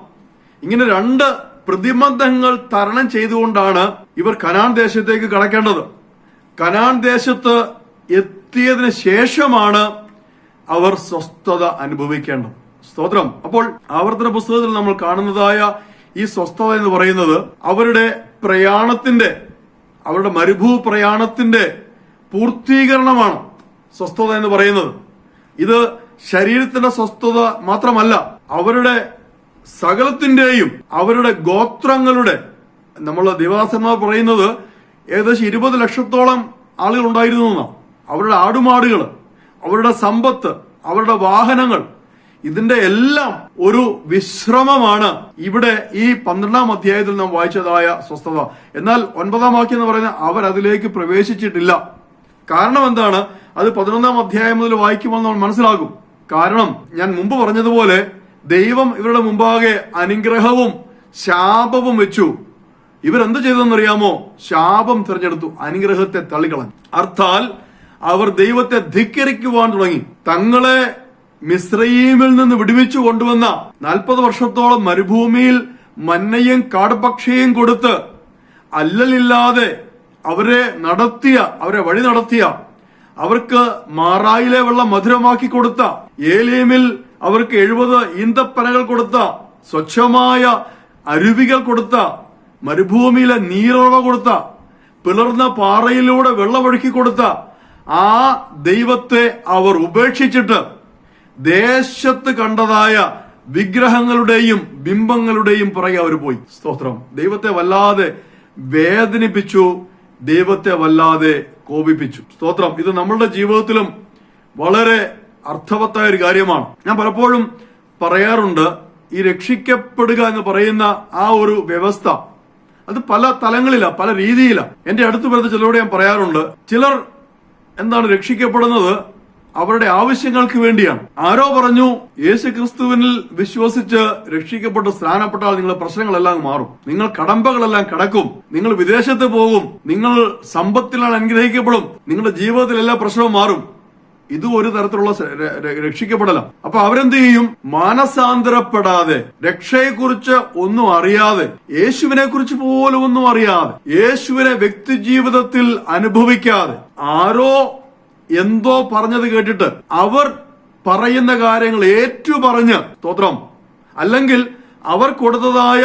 ഇങ്ങനെ 2 പ്രതിബന്ധങ്ങൾ തരണം ചെയ്തുകൊണ്ടാണ് ഇവർ കനാൻ ദേശത്തേക്ക് കടക്കേണ്ടത്. കനാൻ ദേശത്ത് എത്തിയതിനു ശേഷമാണ് അവർ സ്വസ്ഥത അനുഭവിക്കേണ്ടത്. സ്തോത്രം. അപ്പോൾ ആവർത്തന പുസ്തകത്തിൽ നമ്മൾ കാണുന്നതായ ഈ സ്വസ്ഥത എന്ന് പറയുന്നത് അവരുടെ പ്രയാണത്തിന്റെ, അവരുടെ മരുഭൂ പ്രയാണത്തിന്റെ പൂർത്തീകരണമാണ് സ്വസ്ഥത എന്ന് പറയുന്നത്. ഇത് ശരീരത്തിന്റെ സ്വസ്ഥത മാത്രമല്ല, അവരുടെ സകലത്തിന്റെയും, അവരുടെ ഗോത്രങ്ങളുടെ, നമ്മൾ ദേവദാസന്മാർ പറയുന്നത് ഏകദേശം 20 ലക്ഷത്തോളം ആളുകൾ ഉണ്ടായിരുന്നു എന്നാണ്. അവരുടെ ആടുമാടുകൾ, അവരുടെ സമ്പത്ത്, അവരുടെ വാഹനങ്ങൾ, ഇതിന്റെ എല്ലാം ഒരു വിശ്രമമാണ് ഇവിടെ ഈ 12-ാം അധ്യായത്തിൽ നാം വായിച്ചതായ സ്വസ്ഥത. എന്നാൽ 9-ാം വാക്യം എന്ന് പറയുന്നത് അവരതിലേക്ക് പ്രവേശിച്ചിട്ടില്ല. കാരണം എന്താണ്? അത് 11-ാം അധ്യായം മുതൽ വായിക്കുമ്പോൾ നമ്മൾ മനസ്സിലാകും. കാരണം ഞാൻ മുമ്പ് പറഞ്ഞതുപോലെ ദൈവം ഇവരുടെ മുമ്പാകെ അനുഗ്രഹവും ശാപവും വെച്ചു. ഇവരെന്ത് ചെയ്തെന്നറിയാമോ? ശാപം തിരഞ്ഞെടുത്തു, അനുഗ്രഹത്തെ തള്ളിക്കളഞ്ഞു. അർത്ഥാൽ അവർ ദൈവത്തെ ധിക്കരിക്കുവാൻ തുടങ്ങി. തങ്ങളെ മിസ്രയീമിൽ നിന്ന് വിടുവിച്ചു കൊണ്ടുവന്ന 40 വർഷത്തോളം മരുഭൂമിയിൽ മന്നയും കാടപക്ഷിയും കൊടുത്ത് അല്ലലില്ലാതെ അവരെ വഴി നടത്തിയ, അവർക്ക് മാറായിലെ വെള്ളം മധുരമാക്കി കൊടുത്ത, ഏലീമിൽ അവർക്ക് 70 ഈന്തപ്പനകൾ കൊടുത്ത, സ്വച്ഛമായ അരുവികൾ കൊടുത്ത, മരുഭൂമിയിലെ നീരുറവ കൊടുത്ത, പിളർന്ന പാറയിലൂടെ വെള്ളമൊഴുക്കി കൊടുത്ത ആ ദൈവത്തെ അവർ ഉപേക്ഷിച്ചിട്ട് ദേശത്ത് കണ്ടതായ വിഗ്രഹങ്ങളുടെയും ബിംബങ്ങളുടെയും പുറകെ അവർ പോയി. സ്തോത്രം. ദൈവത്തെ വല്ലാതെ വേദനിപ്പിച്ചു, ദൈവത്തെ വല്ലാതെ കോപിപ്പിച്ചു. സ്തോത്രം. ഇത് നമ്മളുടെ ജീവിതത്തിലും വളരെ അർത്ഥവത്തായ ഒരു കാര്യമാണ്. ഞാൻ പലപ്പോഴും പറയാറുണ്ട്, ഈ രക്ഷിക്കപ്പെടുക എന്ന് പറയുന്ന ആ ഒരു വ്യവസ്ഥ അത് പല തലങ്ങളിലാ, പല രീതിയിലാ. എന്റെ അടുത്ത് വരുന്ന ചിലരോട് ഞാൻ പറയാറുണ്ട്, ചിലർ രക്ഷിക്കപ്പെടുന്നത് അവരുടെ ആവശ്യങ്ങൾക്ക് വേണ്ടിയാണ്. ആരോ പറഞ്ഞു, യേശു ക്രിസ്തുവിനിൽ വിശ്വസിച്ച് രക്ഷിക്കപ്പെട്ട് സ്നാനപ്പെട്ടാൽ നിങ്ങളുടെ പ്രശ്നങ്ങളെല്ലാം മാറും, നിങ്ങൾ കടമ്പകളെല്ലാം കടക്കും, നിങ്ങൾ വിദേശത്ത് പോകും, നിങ്ങൾ സമ്പത്തിലാണ് അനുഗ്രഹിക്കപ്പെടും, നിങ്ങളുടെ ജീവിതത്തിൽ എല്ലാ പ്രശ്നവും മാറും. ഇത് ഒരു തരത്തിലുള്ള രക്ഷിക്കപ്പെടല. അപ്പൊ അവരെന്ത് ചെയ്യും? മാനസാന്തരപ്പെടാതെ, രക്ഷയെക്കുറിച്ച് ഒന്നും അറിയാതെ, യേശുവിനെ കുറിച്ച് പോലും ഒന്നും അറിയാതെ, യേശുവിനെ വ്യക്തി ജീവിതത്തിൽ അനുഭവിക്കാതെ, ആരോ എന്തോ പറഞ്ഞത് കേട്ടിട്ട് അവർ പറയുന്ന കാര്യങ്ങൾ ഏറ്റുപറഞ്ഞ്, സ്തോത്രം, അല്ലെങ്കിൽ അവർ കൊടുത്തതായ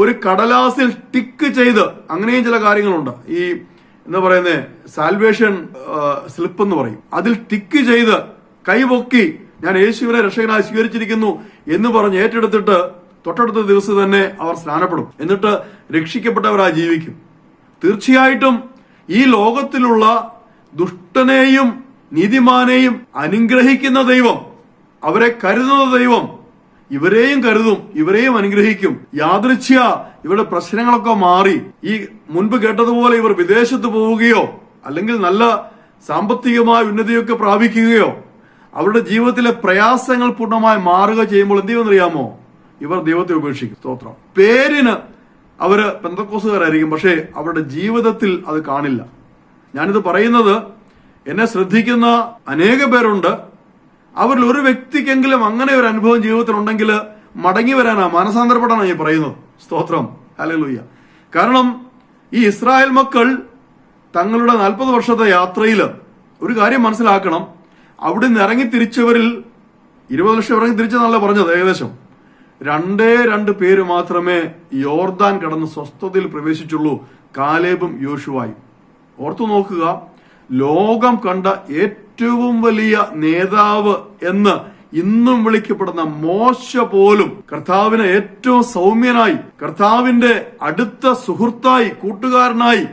ഒരു കടലാസിൽ ടിക്ക് ചെയ്ത്, അങ്ങനെയും ചില കാര്യങ്ങളുണ്ട്. ഈ എന്താ പറയുന്നത്, സാൽവേഷൻ സ്ലിപ്പ് എന്ന് പറയും. അതിൽ ടിക്ക് ചെയ്ത് കൈപൊക്കി ഞാൻ യേശുവിനെ രക്ഷകനായി സ്വീകരിച്ചിരിക്കുന്നു എന്ന് പറഞ്ഞ് ഏറ്റെടുത്തിട്ട് തൊട്ടടുത്ത ദിവസം തന്നെ അവർ സ്നാനപ്പെടും. എന്നിട്ട് രക്ഷിക്കപ്പെട്ടവരായി ജീവിക്കും. തീർച്ചയായിട്ടും ഈ ലോകത്തിലുള്ള ദുഷ്ടനെയും നീതിമാനെയും അനുഗ്രഹിക്കുന്ന ദൈവം, അവരെ കരുതുന്ന ദൈവം ഇവരെയും കരുതും, ഇവരെയും അനുഗ്രഹിക്കും. യാദൃച്ഛ്യ ഇവരുടെ പ്രശ്നങ്ങളൊക്കെ മാറി ഈ മുൻപ് കേട്ടതുപോലെ ഇവർ വിദേശത്ത് പോവുകയോ അല്ലെങ്കിൽ നല്ല സാമ്പത്തികമായ ഉന്നതിയൊക്കെ പ്രാപിക്കുകയോ അവരുടെ ജീവിതത്തിലെ പ്രയാസങ്ങൾ പൂർണ്ണമായി മാറുക ചെയ്യുമ്പോൾ എന്ത് ചെയ്യുമെന്നറിയാമോ? ഇവർ ദൈവത്തെ ഉപേക്ഷിക്കും. സ്തോത്രം. പേരിന് അവര് പെന്തക്കോസുകാരായിരിക്കും, പക്ഷേ അവരുടെ ജീവിതത്തിൽ അത് കാണില്ല. ഞാനിത് പറയുന്നത് എന്നെ ശ്രദ്ധിക്കുന്ന അനേക പേരുണ്ട്. അവരിൽ ഒരു വ്യക്തിക്കെങ്കിലും അങ്ങനെ ഒരു അനുഭവം ജീവിതത്തിൽ ഉണ്ടെങ്കിൽ മടങ്ങി വരാനാ, മാനസാന്തരപ്പെടാനാണ് ഈ പറയുന്നത്. സ്തോത്രം, ഹല്ലേലൂയ. കാരണം ഈ ഇസ്രായേൽ മക്കൾ തങ്ങളുടെ 40 വർഷത്തെ യാത്രയിൽ ഒരു കാര്യം മനസ്സിലാക്കണം. അവിടെ നിന്ന് ഇറങ്ങി തിരിച്ചവരിൽ 20 ലക്ഷം ഇറങ്ങി തിരിച്ചെന്നല്ല പറഞ്ഞത്, ഏകദേശം 2 പേര് മാത്രമേ യോർദാൻ കടന്ന് സ്വസ്ഥതയിൽ പ്രവേശിച്ചുള്ളൂ, കാലേബും യോശുവായും. ഓർത്തു നോക്കുക, ലോകം കണ്ട ഏറ്റവും വലിയ നേതാവ് എന്ന് ഇന്നും വിളിക്കപ്പെടുന്ന മോശ പോലും കർത്താവിന് ഏറ്റവും സൗമ്യനായി, കർത്താവിന്റെ അടുത്ത സുഹൃത്തായി, കൂട്ടുകാരനായി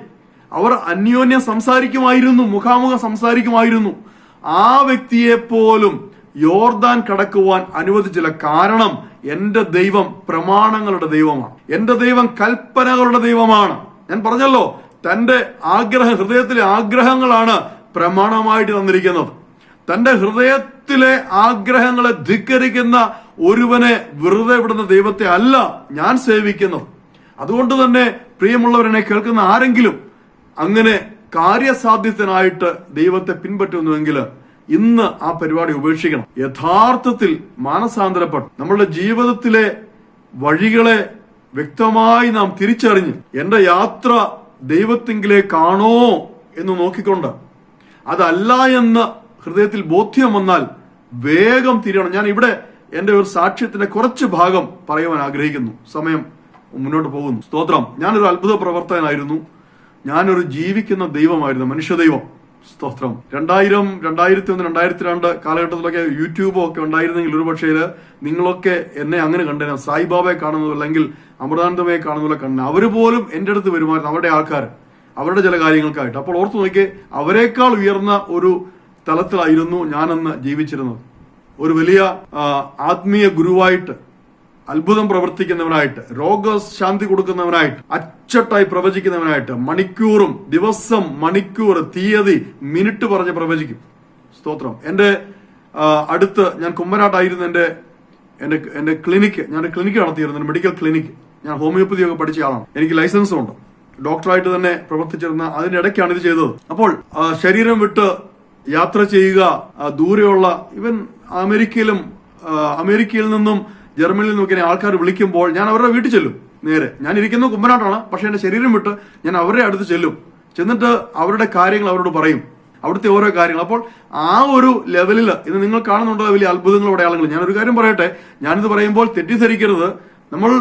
അവർ അന്യോന്യം സംസാരിക്കുമായിരുന്നു, മുഖാമുഖം സംസാരിക്കുമായിരുന്നു. ആ വ്യക്തിയെ പോലും യോർദാൻ കടക്കുവാൻ അനുവദിച്ചില്ല. കാരണം എന്റെ ദൈവം പ്രമാണങ്ങളുടെ ദൈവമാണ്, എന്റെ ദൈവം കൽപ്പനകളുടെ ദൈവമാണ്. ഞാൻ പറഞ്ഞല്ലോ, തന്റെ ഹൃദയത്തിലെ ആഗ്രഹങ്ങളാണ് പ്രമാണമായിട്ട് തന്നിരിക്കുന്നത്. തന്റെ ഹൃദയത്തിലെ ആഗ്രഹങ്ങളെ ധിക്കരിക്കുന്ന ഒരുവനെ വെറുതെ വിടുന്ന ദൈവത്തെ അല്ല ഞാൻ സേവിക്കുന്നത്. അതുകൊണ്ട് തന്നെ പ്രിയമുള്ളവരെന്നെ കേൾക്കുന്ന ആരെങ്കിലും അങ്ങനെ കാര്യസാധ്യത്തിനായിട്ട് ദൈവത്തെ പിൻപറ്റുന്നുവെങ്കിൽ ഇന്ന് ആ പരിപാടി ഉപേക്ഷിക്കണം. യഥാർത്ഥത്തിൽ മാനസാന്തരപ്പെട്ട് നമ്മളുടെ ജീവിതത്തിലെ വഴികളെ വ്യക്തമായി നാം തിരിച്ചറിഞ്ഞ് എന്റെ യാത്ര ദൈവത്തിങ്കിലേക്കാണോ എന്ന് നോക്കിക്കൊണ്ട്, അതല്ല എന്ന് ഹൃദയത്തിൽ ബോധ്യം വന്നാൽ വേഗം തിരിയണം. ഞാൻ ഇവിടെ എന്റെ ഒരു സാക്ഷ്യത്തിന്റെ കുറച്ച് ഭാഗം പറയുവാൻ ആഗ്രഹിക്കുന്നു. സമയം മുന്നോട്ട് പോകുന്നു. സ്തോത്രം. ഞാനൊരു അത്ഭുത പ്രവർത്തകനായിരുന്നു. ഞാനൊരു ജീവിക്കുന്ന ദൈവമായിരുന്നു, മനുഷ്യദൈവം. സ്തോത്രം. 2000, 2001, 2002 കാലഘട്ടത്തിലൊക്കെ യൂട്യൂബോ ഒക്കെ ഉണ്ടായിരുന്നെങ്കിൽ ഒരുപക്ഷേ നിങ്ങളൊക്കെ എന്നെ അങ്ങനെ കണ്ടേനെ. സായിബാബയെ കാണുന്നതോ അല്ലെങ്കിൽ അമൃതാനന്ദമയെ കാണുന്നതോ കണ്ടേ. അവര് പോലും എന്റെ അടുത്ത് വരുമായിരുന്നു, അവരുടെ ആൾക്കാർ, അവരുടെ ചില കാര്യങ്ങൾക്കായിട്ട്. അപ്പോൾ ഓർത്തു നോക്കിയേ, അവരെക്കാൾ ഉയർന്ന ഒരു തലത്തിലായിരുന്നു ഞാനന്ന് ജീവിച്ചിരുന്നത്. ഒരു വലിയ ആത്മീയ ഗുരുവായിട്ട്, അത്ഭുതം പ്രവർത്തിക്കുന്നവനായിട്ട്, രോഗശാന്തി കൊടുക്കുന്നവനായിട്ട്, അച്ചട്ടായി പ്രവചിക്കുന്നവനായിട്ട്, മണിക്കൂറും ദിവസം, മണിക്കൂർ, തീയതി, മിനിറ്റ് പറഞ്ഞ് പ്രവചിക്കും. സ്തോത്രം. എന്റെ അടുത്ത്, ഞാൻ കുമ്മനാട്ടായിരുന്നു എന്റെ ക്ലിനിക്ക്. ഞാൻ ക്ലിനിക്ക് നടത്തിയിരുന്നു, മെഡിക്കൽ ക്ലിനിക്ക്. ഞാൻ ഹോമിയോപ്പതി ഒക്കെ പഠിച്ച ആളാണ്, എനിക്ക് ലൈസൻസും ഉണ്ട്, ഡോക്ടറായിട്ട് തന്നെ പ്രവർത്തിച്ചിരുന്ന. അതിന്റെ ഇടയ്ക്കാണ് ഇത് ചെയ്തത്. അപ്പോൾ ശരീരം വിട്ട് യാത്ര ചെയ്യുക, ദൂരെയുള്ള ഇവൻ അമേരിക്കയിൽ നിന്നും ജർമ്മനിയിൽ നിന്നൊക്കെ ആൾക്കാർ വിളിക്കുമ്പോൾ ഞാൻ അവരുടെ വീട്ടിൽ ചെല്ലും. നേരെ ഞാൻ ഇരിക്കുന്നത് കുമ്മനാട്ടാണ്, പക്ഷെ എന്റെ ശരീരം വിട്ട് ഞാൻ അവരുടെ അടുത്ത് ചെല്ലും. ചെന്നിട്ട് അവരുടെ കാര്യങ്ങൾ അവരോട് പറയും, അവിടുത്തെ ഓരോ കാര്യങ്ങൾ. അപ്പോൾ ആ ഒരു ലെവലിൽ ഇന്ന് നിങ്ങൾ കാണുന്നുണ്ടോ വലിയ അത്ഭുതങ്ങളും അടയാളങ്ങളും. ഞാനൊരു കാര്യം പറയട്ടെ, ഞാനിത് പറയുമ്പോൾ തെറ്റിദ്ധരിക്കരുത്. നമ്മൾ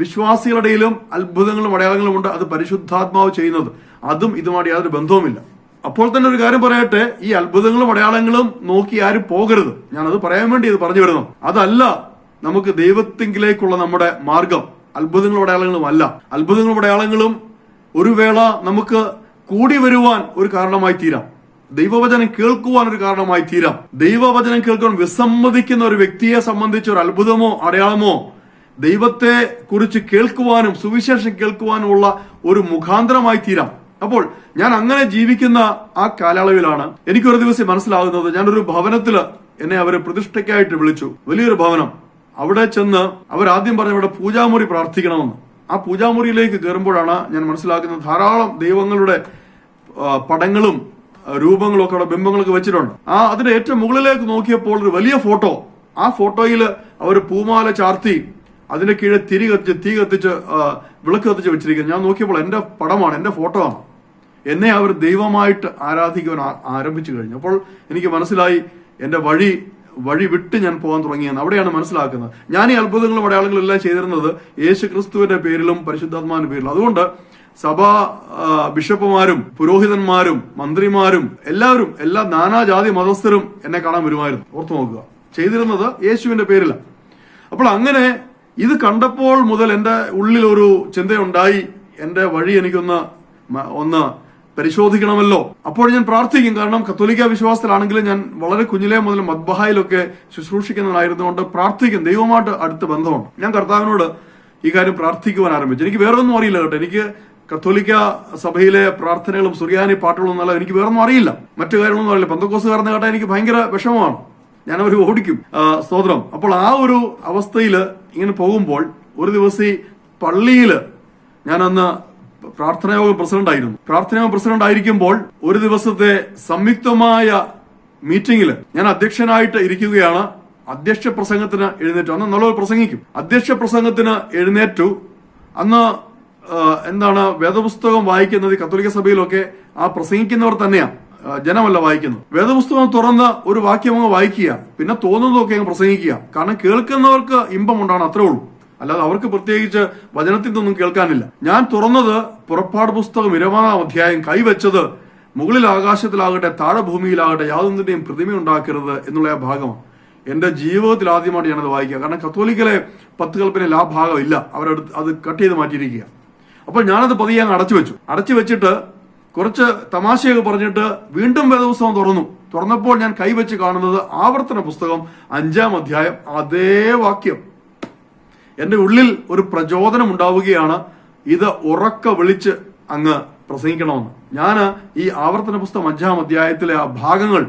വിശ്വാസികളുടെയിലും അത്ഭുതങ്ങളും അടയാളങ്ങളും ഉണ്ട്, അത് പരിശുദ്ധാത്മാവ് ചെയ്യുന്നത്. അതും ഇതുമായിട്ട് യാതൊരു ബന്ധവുമില്ല. അപ്പോൾ തന്നെ ഒരു കാര്യം പറയട്ടെ, ഈ അത്ഭുതങ്ങളും അടയാളങ്ങളും നോക്കി ആരും പോകരുത്. ഞാനത് പറയാൻ വേണ്ടി ഇത് പറഞ്ഞു വരുന്നു. അതല്ല നമുക്ക് ദൈവത്തിങ്കിലേക്കുള്ള നമ്മുടെ മാർഗം. അത്ഭുതങ്ങളും അടയാളങ്ങളും അല്ല. അത്ഭുതങ്ങളും അടയാളങ്ങളും ഒരു വേള നമുക്ക് കൂടി വരുവാൻ ഒരു കാരണമായി തീരാം, ദൈവവചനം കേൾക്കുവാൻ ഒരു കാരണമായി തീരാം. ദൈവവചനം കേൾക്കുവാൻ വിസമ്മതിക്കുന്ന ഒരു വ്യക്തിയെ സംബന്ധിച്ച് ഒരു അത്ഭുതമോ അടയാളമോ ദൈവത്തെ കുറിച്ച് കേൾക്കുവാനും സുവിശേഷം കേൾക്കുവാനുമുള്ള ഒരു മുഖാന്തരമായി തീരാം. അപ്പോൾ ഞാൻ അങ്ങനെ ജീവിക്കുന്ന ആ കാലയളവിലാണ് എനിക്കൊരു ദിവസം മനസ്സിലാകുന്നത്, ഞാനൊരു ഭവനത്തില് എന്നെ അവര് പ്രതിഷ്ഠയ്ക്കായിട്ട് വിളിച്ചു, വലിയൊരു ഭവനം. അവിടെ ചെന്ന് അവരാദ്യം പറഞ്ഞ ഇവിടെ പൂജാമുറി പ്രാർത്ഥിക്കണമെന്ന്. ആ പൂജാമുറിയിലേക്ക് കയറുമ്പോഴാണ് ഞാൻ മനസ്സിലാക്കുന്നത് ധാരാളം ദൈവങ്ങളുടെ പടങ്ങളും രൂപങ്ങളും ഒക്കെ അവിടെ ബിംബങ്ങളൊക്കെ വെച്ചിട്ടുണ്ട്. അതിന്റെ ഏറ്റവും മുകളിലേക്ക് നോക്കിയപ്പോൾ ഒരു വലിയ ഫോട്ടോ. ആ ഫോട്ടോയിൽ അവർ പൂമാല ചാർത്തി അതിന്റെ കീഴെ തീ കത്തിച്ച് വിളക്ക് കത്തിച്ച് വെച്ചിരിക്കുന്നത്. ഞാൻ നോക്കിയപ്പോൾ എന്റെ പടമാണ്, എന്റെ ഫോട്ടോ ആണ്. എന്നെ അവർ ദൈവമായിട്ട് ആരാധിക്കുവാൻ ആരംഭിച്ചു കഴിഞ്ഞു. അപ്പോൾ എനിക്ക് മനസ്സിലായി എന്റെ വഴി വിട്ട് ഞാൻ പോകാൻ തുടങ്ങിയെന്ന്. അവിടെയാണ് മനസ്സിലാക്കുന്നത് ഞാൻ ഈ അത്ഭുതങ്ങളും അടയാളങ്ങളും എല്ലാം ചെയ്തിരുന്നത് യേശു ക്രിസ്തുവിന്റെ പേരിലും പരിശുദ്ധാത്മാവിന്റെ പേരിലും. അതുകൊണ്ട് സഭാ ബിഷപ്പുമാരും പുരോഹിതന്മാരും മന്ത്രിമാരും എല്ലാവരും, എല്ലാ നാനാജാതി മതസ്ഥരും എന്നെ കാണാൻ വരുമായിരുന്നു. ഓർത്തു നോക്കുക, ചെയ്തിരുന്നത് യേശുവിന്റെ പേരിലാണ്. അപ്പോൾ അങ്ങനെ ഇത് കണ്ടപ്പോൾ മുതൽ എന്റെ ഉള്ളിൽ ഒരു ചിന്തയുണ്ടായി, എന്റെ വഴി എനിക്കൊന്ന് പരിശോധിക്കണമല്ലോ. അപ്പോൾ ഞാൻ പ്രാർത്ഥിക്കും. കാരണം കത്തോലിക്ക വിശ്വാസത്തിലാണെങ്കിലും ഞാൻ വളരെ കുഞ്ഞിലേ മുതൽ മദ്ബഹായിലൊക്കെ ശുശ്രൂഷിക്കുന്നവനായിരുന്നുകൊണ്ട് പ്രാർത്ഥിക്കും, ദൈവമായിട്ട് അടുത്ത ബന്ധമുണ്ട്. ഞാൻ കർത്താവിനോട് ഈ കാര്യം പ്രാർത്ഥിക്കുവാൻ ആരംഭിച്ചു. എനിക്ക് വേറൊന്നും അറിയില്ല കേട്ടോ. എനിക്ക് കത്തോലിക്ക സഭയിലെ പ്രാർത്ഥനകളും സുറിയാനി പാട്ടുകളും എന്നല്ല, എനിക്ക് വേറൊന്നും അറിയില്ല, മറ്റു കാര്യങ്ങളൊന്നും അറിയില്ല. പെന്തക്കോസ്തുകാരെന്ന് കേട്ടാൽ എനിക്ക് ഭയങ്കര വിഷമമാണ്, ഞാൻ അവർ ഓടിക്കും. സ്തോത്രം. അപ്പോൾ ആ ഒരു അവസ്ഥയിൽ ഇങ്ങനെ പോകുമ്പോൾ ഒരു ദിവസം പള്ളിയിൽ ഞാനന്ന് പ്രാർത്ഥനായോഗ പ്രസിഡന്റ് ആയിരിക്കുമ്പോൾ ഒരു ദിവസത്തെ സംയുക്തമായ മീറ്റിംഗിൽ ഞാൻ അധ്യക്ഷനായിട്ട് ഇരിക്കുകയാണ്. അധ്യക്ഷ പ്രസംഗത്തിന് എഴുന്നേറ്റു. അന്ന് നല്ലൊരു പ്രസംഗിക്കും. അധ്യക്ഷ പ്രസംഗത്തിന് എഴുന്നേറ്റു. അന്ന് വേദപുസ്തകം വായിക്കുന്നത് കത്തോലിക്ക സഭയിലൊക്കെ ആ പ്രസംഗിക്കുന്നവർ തന്നെയാ, ജനമല്ല വായിക്കുന്നത്. വേദപുസ്തകം തുറന്ന് ഒരു വാക്യം അങ്ങ് വായിക്കുക, പിന്നെ തോന്നുന്നതൊക്കെ അങ്ങ് പ്രസംഗിക്കുക. കാരണം കേൾക്കുന്നവർക്ക് ഇമ്പം ഉണ്ടാണ്, അത്രേ ഉള്ളൂ. അല്ലാതെ അവർക്ക് പ്രത്യേകിച്ച് വചനത്തിൽ നിന്നൊന്നും കേൾക്കാനില്ല. ഞാൻ തുറന്നത് പുറപ്പാട് പുസ്തകം 20-ാം അധ്യായം, കൈവച്ചത് മുകളിൽ ആകാശത്തിലാകട്ടെ താഴെ ഭൂമിയിലാകട്ടെ യാതൊന്നിന്റെയും പ്രതിമ ഉണ്ടാക്കരുത് എന്നുള്ള ആ ഭാഗമാണ്. എന്റെ ജീവിതത്തിൽ ആദ്യമായിട്ട് ഞാനത് വായിക്കുക. കാരണം കത്തോലിക്കലെ 10 കൽപ്പനയിൽ ആ ഭാഗം ഇല്ല, അത് കട്ട് ചെയ്ത് മാറ്റിയിരിക്കുക. അപ്പോൾ ഞാനത് പതിയെ അങ്ങ് അടച്ചു വെച്ചിട്ട് കുറച്ച് തമാശയൊക്കെ പറഞ്ഞിട്ട് വീണ്ടും വേദപുസ്തകം തുറന്നപ്പോൾ ഞാൻ കൈവച്ച് കാണുന്നത് ആവർത്തന പുസ്തകം 5-ാം അധ്യായം, അതേ വാക്യം. എന്റെ ഉള്ളിൽ ഒരു പ്രചോദനം ഉണ്ടാവുകയാണ്, ഇത് ഉറക്കെ വിളിച്ച് അങ്ങ് പ്രസംഗിക്കണമെന്ന്. ഞാൻ ഈ ആവർത്തന പുസ്തകം 5-ാം അധ്യായത്തിലെ ആ ഭാഗങ്ങൾ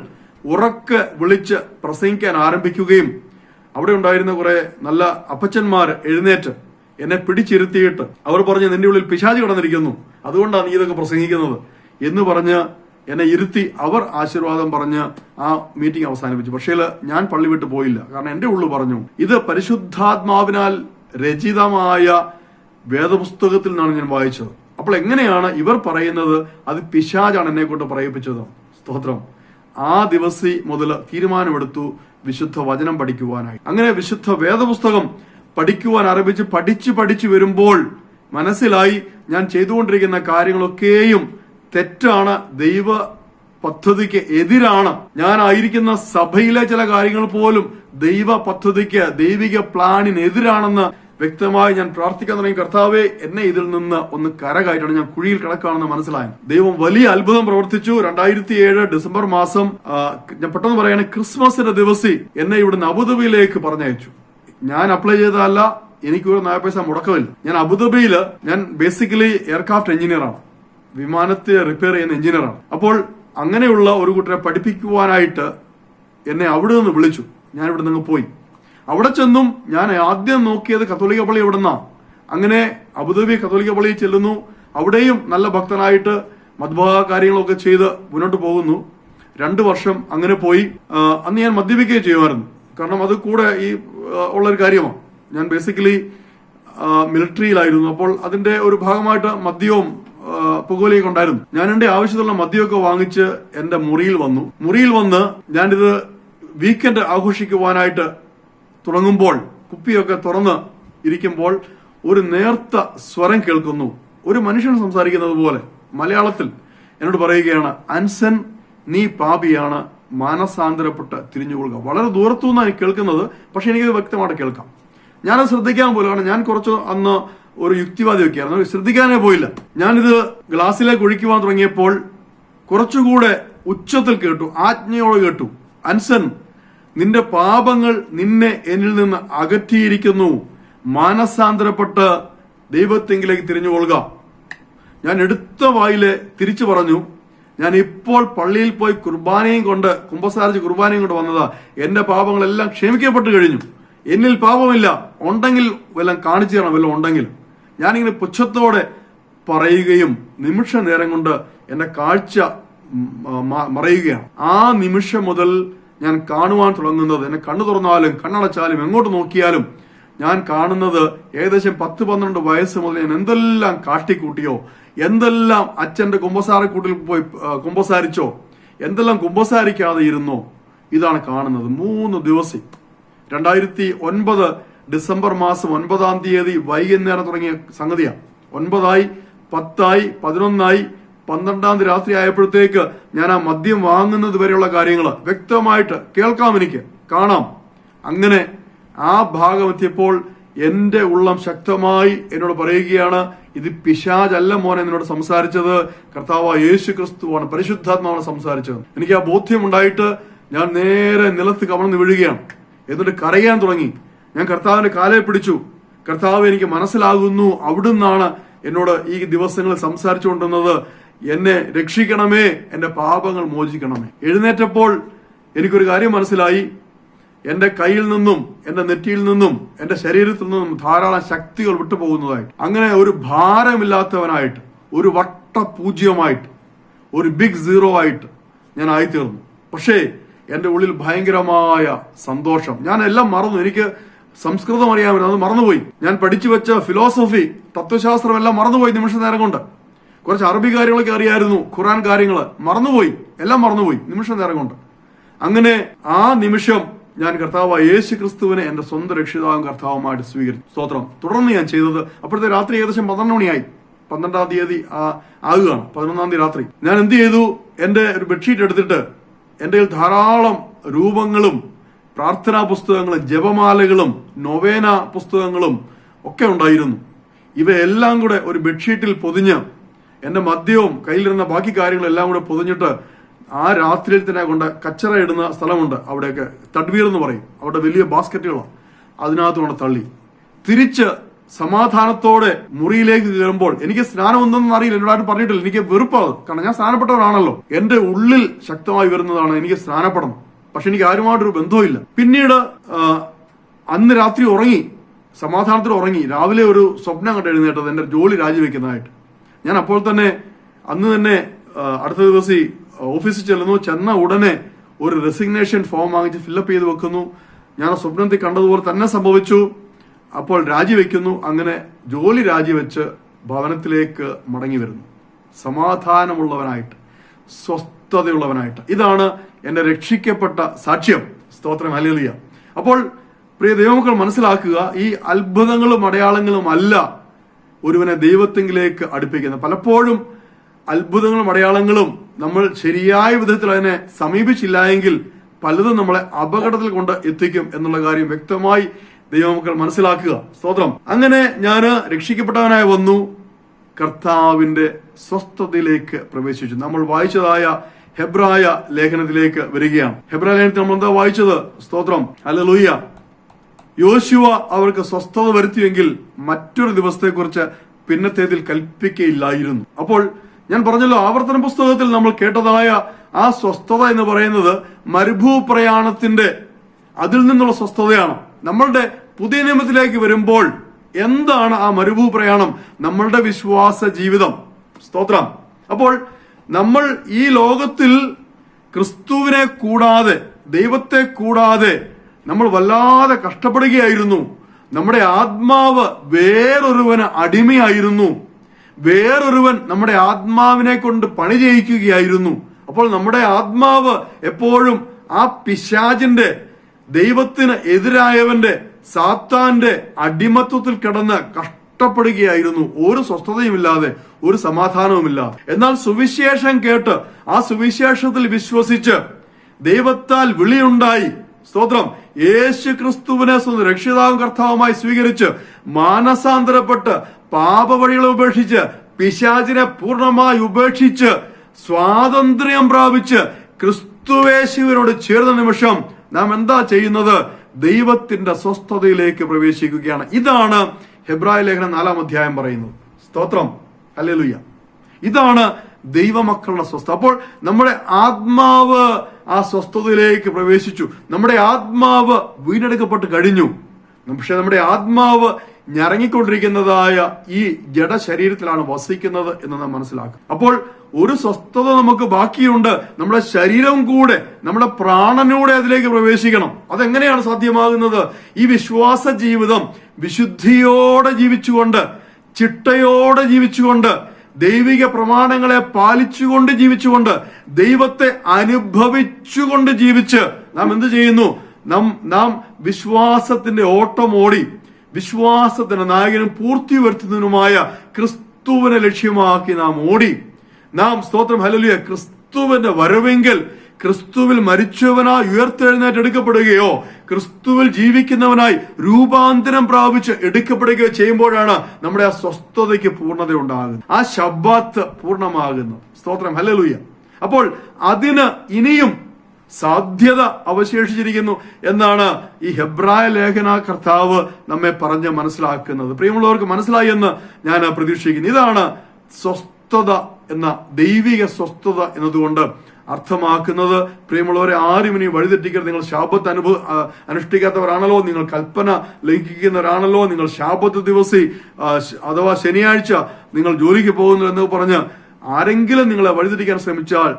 ഉറക്കെ വിളിച്ച് പ്രസംഗിക്കാൻ ആരംഭിക്കുകയും അവിടെ ഉണ്ടായിരുന്ന കുറെ നല്ല അപ്പച്ചന്മാർ എഴുന്നേറ്റ് എന്നെ പിടിച്ചിരുത്തിയിട്ട് അവർ പറഞ്ഞു, നിന്റെ ഉള്ളിൽ പിശാച് കിടന്നിരിക്കുന്നു, അതുകൊണ്ടാണ് നീ ഇതൊക്കെ പ്രസംഗിക്കുന്നത് എന്ന് പറഞ്ഞ് എന്നെ ഇരുത്തി അവർ ആശീർവാദം പറഞ്ഞ് ആ മീറ്റിംഗ് അവസാനിപ്പിച്ചു. പക്ഷേ ഞാൻ പള്ളി വിട്ട് പോയില്ല. കാരണം എന്റെ ഉള്ളു പറഞ്ഞു, ഇത് പരിശുദ്ധാത്മാവിനാൽ രചിതമായ വേദപുസ്തകത്തിൽ നിന്നാണ് ഞാൻ വായിച്ചത്. അപ്പോൾ എങ്ങനെയാണ് ഇവർ പറയുന്നത് അത് പിശാചാണ് എന്നെ കൊണ്ട് പറയിപ്പിച്ചത്? സ്തോത്രം. ആ ദിവസം മുതൽ തീരുമാനമെടുത്തു വിശുദ്ധ വചനം പഠിക്കുവാനായി. അങ്ങനെ വിശുദ്ധ വേദപുസ്തകം പഠിക്കുവാൻ ആരംഭിച്ച് പഠിച്ചു വരുമ്പോൾ മനസ്സിലായി ഞാൻ ചെയ്തുകൊണ്ടിരിക്കുന്ന കാര്യങ്ങളൊക്കെയും തെറ്റാണ്, ദൈവ പദ്ധതിക്ക് എതിരാണ്. ഞാനായിരിക്കുന്ന സഭയിലെ ചില കാര്യങ്ങൾ പോലും ദൈവ പദ്ധതിക്ക്, ദൈവിക പ്ലാനിന് എതിരാണെന്ന് വ്യക്തമായി ഞാൻ പ്രാർത്ഥിക്കാൻ തുടങ്ങി. കർത്താവെ, എന്നെ ഇതിൽ നിന്ന് ഒന്ന് കരകയറ്റണം, ഞാൻ കുഴിയിൽ കിടക്കാണെന്ന് മനസ്സിലായി. ദൈവം വലിയ അത്ഭുതം പ്രവർത്തിച്ചു. 2007 ഡിസംബർ മാസം, ഞാൻ പെട്ടെന്ന് പറയാണ്, ക്രിസ്മസിന്റെ ദിവസം എന്നെ ഇവിടുന്ന് അബുദാബിയിലേക്ക് പറഞ്ഞയച്ചു. ഞാൻ അപ്ലൈ ചെയ്തതല്ല, എനിക്ക് ഒരു 4 പൈസ മുടക്കമില്ല. ഞാൻ അബുദാബിയിൽ, ഞാൻ ബേസിക്കലി എയർക്രാഫ്റ്റ് എഞ്ചിനീയറാണ്, വിമാനത്തെ റിപ്പയർ ചെയ്യുന്ന എഞ്ചിനീയറാണ്. അപ്പോൾ അങ്ങനെയുള്ള ഒരു കുട്ടിയെ പഠിപ്പിക്കുവാനായിട്ട് എന്നെ അവിടെ നിന്ന് വിളിച്ചു. ഞാൻ ഇവിടെ നിന്ന് പോയി. അവിടെ ചെന്നും ഞാൻ ആദ്യം നോക്കിയത് കത്തോലിക്ക പള്ളി എവിടുന്നാ. അങ്ങനെ അബുദാബി കത്തോലിക്ക പള്ളിയിൽ ചെല്ലുന്നു. അവിടെയും നല്ല ഭക്തനായിട്ട് മദ്ബഹ കാര്യങ്ങളൊക്കെ ചെയ്ത് മുന്നോട്ട് പോകുന്നു. 2 വർഷം അങ്ങനെ പോയി. അന്ന് ഞാൻ മദ്യപിക്കുകയും ചെയ്യുമായിരുന്നു. കാരണം അത് കൂടെ ഈ ഉള്ളൊരു കാര്യമാണ്. ഞാൻ ബേസിക്കലി മിലിറ്ററിയിലായിരുന്നു. അപ്പോൾ അതിന്റെ ഒരു ഭാഗമായിട്ട് മദ്യവും പുകവലിയൊക്കെ ഉണ്ടായിരുന്നു. ഞാൻ എന്റെ ആവശ്യത്തിലുള്ള മദ്യമൊക്കെ വാങ്ങിച്ച് എന്റെ മുറിയിൽ വന്ന് ഞാനിത് വീക്കെൻഡ് ആഘോഷിക്കുവാനായിട്ട് തുടങ്ങുമ്പോൾ കുപ്പിയൊക്കെ തുറന്ന് ഇരിക്കുമ്പോൾ ഒരു നേർത്ത സ്വരം കേൾക്കുന്നു. ഒരു മനുഷ്യൻ സംസാരിക്കുന്നത് പോലെ മലയാളത്തിൽ എന്നോട് പറയുകയാണ്, അൻസൻ, നീ പാപിയാണ്, മാനസാന്തരപ്പെട്ട് തിരിഞ്ഞുകൊള്ളുക. വളരെ ദൂരത്തുനിന്നാണ് കേൾക്കുന്നത്, പക്ഷെ എനിക്കത് വ്യക്തമായിട്ട് കേൾക്കാം. ഞാനത് ശ്രദ്ധിക്കാൻ പോലാണ്. ഞാൻ കുറച്ച് അന്ന് ഒരു യുക്തിവാദിയൊക്കെ ആയിരുന്നു, ശ്രദ്ധിക്കാനേ പോയില്ല. ഞാനിത് ഗ്ലാസ്സിലേക്ക് ഒഴിക്കുവാൻ തുടങ്ങിയപ്പോൾ കുറച്ചുകൂടെ ഉച്ചത്തിൽ കേട്ടു, ആജ്ഞയോടെ കേട്ടു, അൻസൻ, നിന്റെ പാപങ്ങൾ നിന്നെ എന്നിൽ നിന്ന് അകറ്റിയിരിക്കുന്നു, മാനസാന്തരപ്പെട്ട് ദൈവത്തെങ്കിലേക്ക് തിരിഞ്ഞുകൊള്ളുക. ഞാൻ എടുത്ത വായില് തിരിച്ചു പറഞ്ഞു, ഞാൻ ഇപ്പോൾ പള്ളിയിൽ പോയി കുർബാനയും കൊണ്ട് വന്നതാ. എന്റെ പാപങ്ങളെല്ലാം ക്ഷമിക്കപ്പെട്ട് കഴിഞ്ഞു, എന്നിൽ പാപമില്ല. ഉണ്ടെങ്കിൽ വല്ലതും കാണിച്ചു തരണം, വല്ലതും ഉണ്ടെങ്കിൽ. ഞാനിങ്ങനെ പുച്ഛത്തോടെ പറയുകയും നിമിഷ നേരം കൊണ്ട് എന്റെ കാഴ്ച മറയുകയാണ്. ആ നിമിഷം മുതൽ ഞാൻ കാണുവാൻ തുടങ്ങുന്നത്, എന്നെ കണ്ണു തുറന്നാലും കണ്ണടച്ചാലും എങ്ങോട്ട് നോക്കിയാലും ഞാൻ കാണുന്നത് ഏകദേശം 10-12 വയസ്സ് മുതൽ ഞാൻ എന്തെല്ലാം കാട്ടിക്കൂട്ടിയോ, എന്തെല്ലാം അച്ഛന്റെ കുമ്പസാരക്കൂട്ടിൽ പോയി കുമ്പസാരിച്ചോ, എന്തെല്ലാം കുമ്പസാരിക്കാതെ ഇരുന്നോ, ഇതാണ് കാണുന്നത്. 3 ദിവസം 2009 ഡിസംബർ മാസം 9-ാം തീയതി വൈകുന്നേരം തുടങ്ങിയ സംഗതിയാണ്. 9 ആയി, 10 ആയി, 11 ആയി, 12-ാം തീയതി രാത്രി ആയപ്പോഴത്തേക്ക് ഞാൻ ആ മദ്യം വാങ്ങുന്നത് വരെയുള്ള കാര്യങ്ങൾ വ്യക്തമായിട്ട് കേൾക്കാം, എനിക്ക് കാണാം. അങ്ങനെ ആ ഭാഗം എത്തിയപ്പോൾ എന്റെ ഉള്ളം ശക്തമായി എന്നോട് പറയുകയാണ്, ഇത് പിശാചല്ല മോനെ എന്നോട് സംസാരിച്ചത്, കർത്താവായ യേശു ക്രിസ്തുവാണ്, പരിശുദ്ധാത്മാവാണ് സംസാരിച്ചത്. എനിക്ക് ആ ബോധ്യം ഉണ്ടായിട്ട് ഞാൻ നേരെ നിലത്ത് കമഴ്ന്ന് വീഴുകയാണ്. എന്നിട്ട് കരയാൻ തുടങ്ങി. ഞാൻ കർത്താവിന്റെ കാലെ പിടിച്ചു. കർത്താവ്, എനിക്ക് മനസ്സിലാകുന്നു അവിടുന്നാണ് എന്നോട് ഈ ദിവസങ്ങളിൽ സംസാരിച്ചുകൊണ്ടിരുന്നത്. എന്നെ രക്ഷിക്കണമേ, എന്റെ പാപങ്ങൾ മോചിക്കണമേ. എഴുന്നേറ്റപ്പോൾ എനിക്കൊരു കാര്യം മനസ്സിലായി. എന്റെ കയ്യിൽ നിന്നും എന്റെ നെറ്റിയിൽ നിന്നും എന്റെ ശരീരത്തിൽ നിന്നും ധാരാളം ശക്തികൾ വിട്ടുപോകുന്നതായിട്ട്, അങ്ങനെ ഒരു ഭാരമില്ലാത്തവനായിട്ട്, ഒരു വട്ടപൂജ്യമായിട്ട്, ഒരു ബിഗ് സീറോ ആയിട്ട് ഞാൻ ആയിത്തീർന്നു. പക്ഷേ എന്റെ ഉള്ളിൽ ഭയങ്കരമായ സന്തോഷം. ഞാൻ എല്ലാം മറന്നു. എനിക്ക് സംസ്കൃതം അറിയാമായിരുന്നു, അത് മറന്നുപോയി. ഞാൻ പഠിച്ചു വെച്ച ഫിലോസഫി, തത്വശാസ്ത്രം എല്ലാം മറന്നുപോയി നിമിഷ നേരം കൊണ്ട്. കുറച്ച് അറബി കാര്യങ്ങളൊക്കെ അറിയായിരുന്നു, ഖുറാൻ കാര്യങ്ങൾ മറന്നുപോയി, എല്ലാം മറന്നുപോയി നിമിഷ നേരം കൊണ്ട്. അങ്ങനെ ആ നിമിഷം ഞാൻ കർത്താവ് യേശു ക്രിസ്തുവിനെ എന്റെ സ്വന്തം രക്ഷിതാവും കർത്താവുമായിട്ട് സ്വീകരിച്ചു. സ്തോത്രം. തുടർന്ന് ഞാൻ ചെയ്തത്, അപ്പോഴത്തെ രാത്രി ഏകദേശം 12 മണിയായി. 12-ാം തീയതി ആകുകയാണ്. 11-ാം തീയതി രാത്രി ഞാൻ എന്ത് ചെയ്തു, എന്റെ ഒരു ബെഡ്ഷീറ്റ് എടുത്തിട്ട് എന്റെ ധാരാളം രൂപങ്ങളും പ്രാർത്ഥനാ പുസ്തകങ്ങളും ജപമാലകളും നൊവേന പുസ്തകങ്ങളും ഒക്കെ ഉണ്ടായിരുന്നു. ഇവയെല്ലാം കൂടെ ഒരു ബെഡ്ഷീറ്റിൽ പൊതിഞ്ഞ് എന്റെ മദ്യവും കയ്യിലിരുന്ന ബാക്കി കാര്യങ്ങളെല്ലാം കൂടെ പൊതിഞ്ഞിട്ട് ആ രാത്രിയിൽ തന്നെ കൊണ്ട് കച്ചറ ഇടുന്ന സ്ഥലമുണ്ട്, അവിടെയൊക്കെ തഡ്വീർ എന്ന് പറയും, അവിടെ വലിയ ബാസ്ക്കറ്റുകളാണ്, അതിനകത്ത് കൊണ്ട് തള്ളി തിരിച്ച് സമാധാനത്തോടെ മുറിയിലേക്ക് കയറുമ്പോൾ എനിക്ക് സ്നാനം ഒന്നും അറിയില്ല, എന്നോട് ആരും പറഞ്ഞിട്ടില്ല. എനിക്ക് വെറുപ്പാണ്, കാരണം ഞാൻ സ്നാനപ്പെട്ടവരാണല്ലോ. എന്റെ ഉള്ളിൽ ശക്തമായി വരുന്നതാണ് എനിക്ക് സ്നാനപ്പെടണം. പക്ഷെ എനിക്ക് ആരുമായിട്ടൊരു ബന്ധവുമില്ല. പിന്നീട് അന്ന് രാത്രി ഉറങ്ങി, സമാധാനത്തിൽ ഉറങ്ങി. രാവിലെ ഒരു സ്വപ്നം കണ്ട് എഴുന്നേറ്റത് എന്റെ ജോലി രാജിവെക്കുന്നതായിട്ട്. ഞാൻ അപ്പോൾ തന്നെ അന്ന് തന്നെ അടുത്ത ദിവസം ഓഫീസിൽ ചെന്ന ഉടനെ ഒരു റെസിഗ്നേഷൻ ഫോം വാങ്ങിച്ച് ഫില്ലപ്പ് ചെയ്ത് വെക്കുന്നു. ഞാൻ ആ സ്വപ്നത്തിൽ കണ്ടതുപോലെ തന്നെ സംഭവിച്ചു. അപ്പോൾ രാജിവെക്കുന്നു. അങ്ങനെ ജോലി രാജിവെച്ച് ഭവനത്തിലേക്ക് മടങ്ങി വരുന്നു, സമാധാനമുള്ളവനായിട്ട്, സ്വസ്ഥതയുള്ളവനായിട്ട്. ഇതാണ് എന്റെ രക്ഷിക്കപ്പെട്ട സാക്ഷ്യം. സ്തോത്രം, ഹല്ലേലൂയ. അപ്പോൾ പ്രിയ ദൈവമക്കൾ മനസ്സിലാക്കുക, ഈ അത്ഭുതങ്ങളും അടയാളങ്ങളും അല്ല ഒരുവനെ ദൈവത്തിലേക്ക് അടുപ്പിക്കുന്നത്. പലപ്പോഴും അത്ഭുതങ്ങളും അടയാളങ്ങളും നമ്മൾ ശരിയായ വിധത്തിൽ അതിനെ സമീപിച്ചില്ല എങ്കിൽ പലതും നമ്മളെ അപകടത്തിൽ കൊണ്ട് എത്തിക്കും എന്നുള്ള കാര്യം വ്യക്തമായി ദൈവമക്കൾ മനസ്സിലാക്കുക. സ്തോത്രം. അങ്ങനെ ഞാൻ രക്ഷിക്കപ്പെട്ടവനായി വന്നു, കർത്താവിന്റെ സ്വസ്ഥതയിലേക്ക് പ്രവേശിച്ചു. നമ്മൾ വായിച്ചതായ ഹെബ്രായ ലേഖനത്തിലേക്ക് വരികയാണ്. ഹെബ്രായ ലേഖനത്തിൽ നമ്മൾ എന്താ വായിച്ചത്? സ്തോത്രം, ഹല്ലേലൂയ. യോശുവ അവർക്ക് സ്വസ്ഥത വരുത്തിയെങ്കിൽ മറ്റൊരു ദിവസത്തെക്കുറിച്ച് പിന്നത്തേതിൽ കൽപ്പിക്കയില്ലായിരുന്നു. അപ്പോൾ ഞാൻ പറഞ്ഞല്ലോ, ആവർത്തന പുസ്തകത്തിൽ നമ്മൾ കേട്ടതായ ആ സ്വസ്ഥത എന്ന് പറയുന്നത് മരുഭൂപ്രയാണത്തിന്റെ അതിൽ നിന്നുള്ള സ്വസ്ഥതയാണ്. നമ്മളുടെ പുതിയ നിയമത്തിലേക്ക് വരുമ്പോൾ എന്താണ് ആ മരുഭൂപ്രയാണം? നമ്മളുടെ വിശ്വാസ ജീവിതം. സ്തോത്രം. അപ്പോൾ നമ്മൾ ഈ ലോകത്തിൽ ക്രിസ്തുവിനെ കൂടാതെ, ദൈവത്തെ കൂടാതെ നമ്മൾ വല്ലാതെ കഷ്ടപ്പെടുകയായിരുന്നു. നമ്മുടെ ആത്മാവ് വേറൊരുവന് അടിമയായിരുന്നു. വേറൊരുവൻ നമ്മുടെ ആത്മാവിനെ കൊണ്ട് പണി ചെയ്യിക്കുകയായിരുന്നു. അപ്പോൾ നമ്മുടെ ആത്മാവ് എപ്പോഴും ആ പിശാചിന്റെ, ദൈവത്തിന് എതിരായവന്റെ, സാത്താന്റെ അടിമത്വത്തിൽ കിടന്ന് കഷ്ടപ്പെടുകയായിരുന്നു. ഒരു സ്വസ്ഥതയുമില്ലാതെ, ഒരു സമാധാനവുമില്ലാതെ. എന്നാൽ സുവിശേഷം കേട്ട് ആ സുവിശേഷത്തിൽ വിശ്വസിച്ച് ദൈവത്താൽ വിളിയുണ്ടായി, സ്തോത്രം, യേശു ക്രിസ്തുവിനെ സ്വന്തം രക്ഷിതാവും കർത്താവുമായി സ്വീകരിച്ച് മാനസാന്തരപ്പെട്ട് പാപവഴികളെ ഉപേക്ഷിച്ച് പിശാചിനെ പൂർണ്ണമായി ഉപേക്ഷിച്ച് സ്വാതന്ത്ര്യം പ്രാപിച്ച് ക്രിസ്തുവേശുവിനോട് ചേർന്ന നിമിഷം നാം എന്താ ചെയ്യുന്നത്? ദൈവത്തിന്റെ സ്വസ്ഥതയിലേക്ക് പ്രവേശിക്കുകയാണ്. ഇതാണ് ഹെബ്രായ ലേഖനം 4-ാം അധ്യായം പറയുന്നത്. സ്തോത്രം, ഹല്ലേലൂയ. ഇതാണ് ദൈവമക്കളുടെ സ്വസ്ഥത. അപ്പോൾ നമ്മുടെ ആത്മാവ് ആ സ്വസ്ഥതയിലേക്ക് പ്രവേശിച്ചു. നമ്മുടെ ആത്മാവ് വീണ്ടെടുക്കപ്പെട്ട് കഴിഞ്ഞു. പക്ഷെ നമ്മുടെ ആത്മാവ് ഞരങ്ങിക്കൊണ്ടിരിക്കുന്നതായ ഈ ജഡശരീരത്തിലാണ് വസിക്കുന്നത് എന്ന് നാം മനസ്സിലാക്കും. അപ്പോൾ ഒരു സ്വസ്ഥത നമുക്ക് ബാക്കിയുണ്ട്. നമ്മുടെ ശരീരം കൂടെ, നമ്മുടെ പ്രാണനൂടെ അതിലേക്ക് പ്രവേശിക്കണം. അതെങ്ങനെയാണ് സാധ്യമാകുന്നത്? ഈ വിശ്വാസ ജീവിതം വിശുദ്ധിയോടെ ജീവിച്ചുകൊണ്ട്, ചിട്ടയോടെ ജീവിച്ചുകൊണ്ട്, ദൈവിക പ്രമാണങ്ങളെ പാലിച്ചുകൊണ്ട് ജീവിച്ചുകൊണ്ട്, ദൈവത്തെ അനുഭവിച്ചുകൊണ്ട് ജീവിച്ച് നാം എന്ത് ചെയ്യുന്നു? നാം വിശ്വാസത്തിന്റെ ഓട്ടം ഓടി, വിശ്വാസത്തിന്റെ നായകനും പൂർത്തി വരുത്തുന്നതിനുമായ ക്രിസ്തുവിനെ ലക്ഷ്യമാക്കി നാം ഓടി. നാം, സ്തോത്രം, ഹല്ലേലൂയ, ക്രിസ്തുവിന്റെ വരവെങ്കിൽ ക്രിസ്തുവിൽ മരിച്ചവനായി ഉയർത്തെഴുന്നേറ്റെടുക്കപ്പെടുകയോ ക്രിസ്തുവിൽ ജീവിക്കുന്നവനായി രൂപാന്തരം പ്രാപിച്ച് എടുക്കപ്പെടുകയോ ചെയ്യുമ്പോഴാണ് നമ്മുടെ ആ സ്വസ്ഥതയ്ക്ക് പൂർണ്ണത ഉണ്ടാകുന്നത്, ആ ശബ്ബാത്ത് പൂർണ്ണമാകുന്നത്. സ്തോത്രം, ഹല്ലേലൂയ. അപ്പോൾ അതിന് ഇനിയും സാധ്യത അവശേഷിച്ചിരിക്കുന്നു എന്നാണ് ഈ ഹെബ്രായ ലേഖന കർത്താവ് നമ്മെ പറഞ്ഞ് മനസ്സിലാക്കുന്നത്. പ്രിയമുള്ളവർക്ക് മനസ്സിലായി എന്ന് ഞാൻ പ്രതീക്ഷിക്കുന്നു. ഇതാണ് സ്വസ്ഥത എന്ന, ദൈവിക സ്വസ്ഥത എന്നതുകൊണ്ട് അർത്ഥമാക്കുന്നത്. പ്രിയമുള്ളവരെ, ആരും ഇനി വഴിതെറ്റിക്കരുത്. നിങ്ങൾ ശാബത്ത് അനുഷ്ഠിക്കാത്തവരാണല്ലോ, നിങ്ങൾ കൽപ്പന ലംഘിക്കുന്നവരാണല്ലോ, നിങ്ങൾ ശാബത്ത് ദിവസി അഥവാ ശനിയാഴ്ച നിങ്ങൾ ജോലിക്ക് പോകുന്നു എന്ന് പറഞ്ഞ് ആരെങ്കിലും നിങ്ങളെ വഴിതെറ്റിക്കാൻ ശ്രമിച്ചാൽ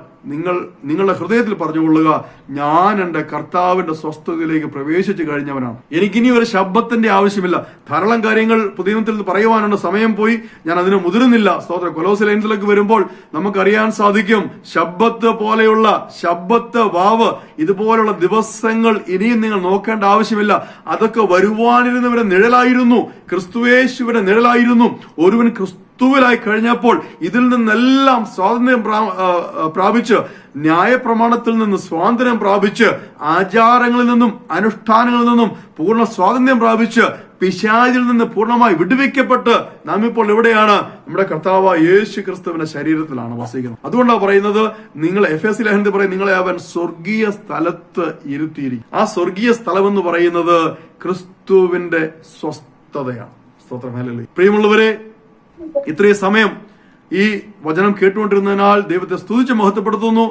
നിങ്ങളുടെ ഹൃദയത്തിൽ പറഞ്ഞുകൊള്ളുക, ഞാൻ എന്റെ കർത്താവിന്റെ സ്വസ്ഥതയിലേക്ക് പ്രവേശിച്ചു കഴിഞ്ഞവനാണ്. എനിക്കിനി ഒരു ശബ്ദത്തിന്റെ ആവശ്യമില്ല. ധാരാളം കാര്യങ്ങൾ പുതിയ നിയമത്തിൽ നിന്ന് പറയുവാനുണ്ട്, സമയം പോയി, ഞാൻ അതിന് മുതിരുന്നില്ല. സ്തോത്രം. കൊലോസ്യലേഖനത്തിലേക്ക് വരുമ്പോൾ നമുക്കറിയാൻ സാധിക്കും, ശബ്ബത്ത് പോലെയുള്ള ശബ്ബത്ത് വാവ് ഇതുപോലുള്ള ദിവസങ്ങൾ ഇനിയും നിങ്ങൾ നോക്കേണ്ട ആവശ്യമില്ല. അതൊക്കെ വരുവാനിരുന്നവരുടെ നിഴലായിരുന്നു, ക്രിസ്തുയേശുവിന്റെ നിഴലായിരുന്നു. ഒരുവൻ ക്രിസ്തുവിലായി കഴിഞ്ഞപ്പോൾ ഇതിൽ നിന്നെല്ലാം സ്വാതന്ത്ര്യം പ്രാപിച്ച്, ന്യായപ്രമാണത്തിൽ നിന്ന് സ്വാതന്ത്ര്യം പ്രാപിച്ച്, ആചാരങ്ങളിൽ നിന്നും അനുഷ്ഠാനങ്ങളിൽ നിന്നും പൂർണ്ണ സ്വാതന്ത്ര്യം പ്രാപിച്ച്, പിശാചിൽ നിന്ന് പൂർണ്ണമായി വിടുവിക്കപ്പെട്ട് നാം ഇപ്പോൾ എവിടെയാണ്? നമ്മുടെ കർത്താവ് യേശു ക്രിസ്തുവിന്റെ ശരീരത്തിലാണ് വസിക്കുന്നത്. അതുകൊണ്ടാണ് പറയുന്നത്, നിങ്ങൾ എഫേസ്യ ലേഖനത്തിൽ പറയും, നിങ്ങളെ അവൻ സ്വർഗീയ സ്ഥലത്ത് ഇരുത്തിയിരിക്കും. ആ സ്വർഗീയ സ്ഥലം എന്ന് പറയുന്നത് ക്രിസ്തുവിന്റെ സ്വസ്ഥതയാണ്. സ്തോത്രം. ഹല്ലേലൂയ. പ്രിയമുള്ളവരെ, ഇത്രയും സമയം ഈ വചനം കേട്ടുകൊണ്ടിരുന്നതിനാൽ ദൈവത്തെ സ്തുതിച്ച് മഹത്വപ്പെടുത്തുന്നു.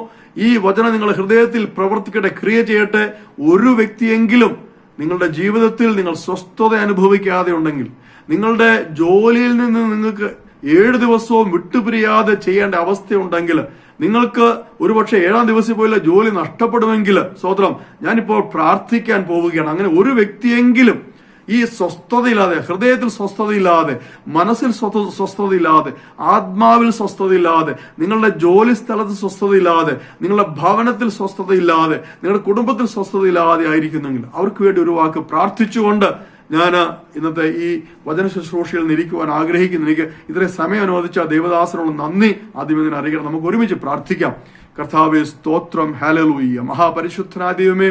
ഈ വചനം നിങ്ങളുടെ ഹൃദയത്തിൽ പ്രവർത്തിക്കട്ടെ, ക്രിയ ചെയ്യട്ടെ. ഒരു വ്യക്തിയെങ്കിലും നിങ്ങളുടെ ജീവിതത്തിൽ നിങ്ങൾ സ്വസ്ഥത അനുഭവിക്കാതെ ഉണ്ടെങ്കിൽ, നിങ്ങളുടെ ജോലിയിൽ നിന്ന് നിങ്ങൾക്ക് 7 ദിവസവും വിട്ടുപിരിയാതെ ചെയ്യേണ്ട അവസ്ഥയുണ്ടെങ്കിൽ, നിങ്ങൾക്ക് ഒരുപക്ഷെ 7-ാം ദിവസം പോയില്ല ജോലി നഷ്ടപ്പെടുമെങ്കിൽ, സ്തോത്രം, ഞാനിപ്പോൾ പ്രാർത്ഥിക്കാൻ പോവുകയാണ്. അങ്ങനെ ഒരു വ്യക്തിയെങ്കിലും ഈ സ്വസ്ഥതയില്ലാതെ, ഹൃദയത്തിൽ സ്വസ്ഥതയില്ലാതെ, മനസ്സിൽ സ്വസ്ഥതയില്ലാതെ, ആത്മാവിൽ സ്വസ്ഥതയില്ലാതെ, നിങ്ങളുടെ ജോലി സ്ഥലത്ത് സ്വസ്ഥതയില്ലാതെ, നിങ്ങളുടെ ഭവനത്തിൽ സ്വസ്ഥതയില്ലാതെ, നിങ്ങളുടെ കുടുംബത്തിൽ സ്വസ്ഥതയില്ലാതെ ആയിരിക്കുന്നെങ്കിൽ അവർക്ക് വേണ്ടി ഒരു വാക്ക് പ്രാർത്ഥിച്ചുകൊണ്ട് ഞാൻ ഇന്നത്തെ ഈ വചന ശുശ്രൂഷയിൽ നിരിക്കുവാൻ ആഗ്രഹിക്കുന്നു. എനിക്ക് ഇത്രയും സമയം അനുവദിച്ച ദേവദാസനോട് നന്ദി ആദ്യം ഇതിനെ അറിയിക്കണം. നമുക്ക് ഒരുമിച്ച് പ്രാർത്ഥിക്കാം. കർത്താവേ, സ്തോത്രം. ഹല്ലേലൂയ. മഹാപരിശുദ്ധനായ ദൈവമേ,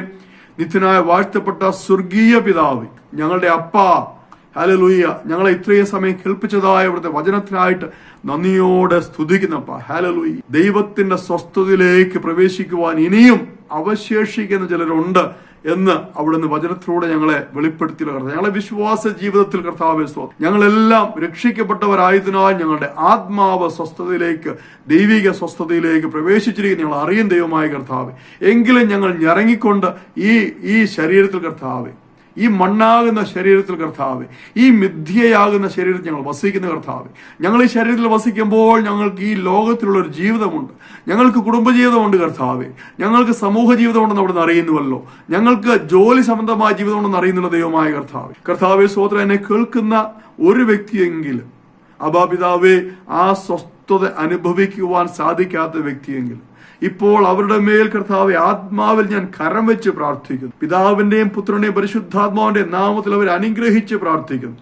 നിത്യനായ വാഴ്ത്തപ്പെട്ട സ്വർഗീയ പിതാവേ, ഞങ്ങളുടെ അപ്പ, ഹല്ലേലൂയ, ഞങ്ങളെ ഇത്രയും സമയം കേൾപ്പിച്ചതായ ഇവിടുത്തെ വചനത്തിനായിട്ട് നന്ദിയോടെ സ്തുതിക്കുന്നപ്പ. ഹല്ലേലൂയ. ദൈവത്തിന്റെ സ്വസ്ഥതയിലേക്ക് പ്രവേശിക്കുവാൻ ഇനിയും അവശേഷിക്കുന്ന ചിലരുണ്ട് എന്ന് അവിടുന്ന് വചനത്തിലൂടെ ഞങ്ങളെ വെളിപ്പെടുത്തിയ കർത്താവ്, ഞങ്ങളെ വിശ്വാസ ജീവിതത്തിൽ കർത്താവേ സ്തോത്രം, ഞങ്ങളെല്ലാം രക്ഷിക്കപ്പെട്ടവരായതിനാൽ ഞങ്ങളുടെ ആത്മാവ് സ്വസ്ഥതയിലേക്ക്, ദൈവിക സ്വസ്ഥതയിലേക്ക് പ്രവേശിച്ചിരിക്കുന്ന ഞങ്ങൾ അറിയും ദൈവമായ കർത്താവ്. എങ്കിലും ഞങ്ങൾ ഞരങ്ങിക്കൊണ്ട് ഈ ശരീരത്തിൽ കർത്താവ്, ഈ മണ്ണാകുന്ന ശരീരത്തിൽ കർത്താവ്, ഈ മിഥ്യയാകുന്ന ശരീരത്തിൽ ഞങ്ങൾ വസിക്കുന്ന കർത്താവ്, ഞങ്ങൾ ഈ ശരീരത്തിൽ വസിക്കുമ്പോൾ ഞങ്ങൾക്ക് ഈ ലോകത്തിലുള്ള ഒരു ജീവിതമുണ്ട്, ഞങ്ങൾക്ക് കുടുംബജീവിതമുണ്ട് കർത്താവ്, ഞങ്ങൾക്ക് സമൂഹ ജീവിതമുണ്ടെന്ന് അവിടെ നിന്ന് അറിയുന്നുവല്ലോ, ഞങ്ങൾക്ക് ജോലി സംബന്ധമായ ജീവിതമുണ്ടെന്ന് അറിയുന്നുള്ള ദൈവമായ കർത്താവ്. കർത്താവെ സ്തോത്രം. എന്നെ കേൾക്കുന്ന ഒരു വ്യക്തിയെങ്കിലും, അബാപിതാവേ, ആ സ്വസ്ഥത അനുഭവിക്കുവാൻ സാധിക്കാത്ത വ്യക്തിയെങ്കിലും ഇപ്പോൾ അവരുടെ മേൽ കർത്താവെ ആത്മാവിൽ ഞാൻ കരം വെച്ച് പ്രാർത്ഥിക്കുന്നു. പിതാവിന്റെയും പുത്രന്റെയും പരിശുദ്ധാത്മാവിന്റെയും നാമത്തിൽ അവർ അനുഗ്രഹിച്ച് പ്രാർത്ഥിക്കുന്നു.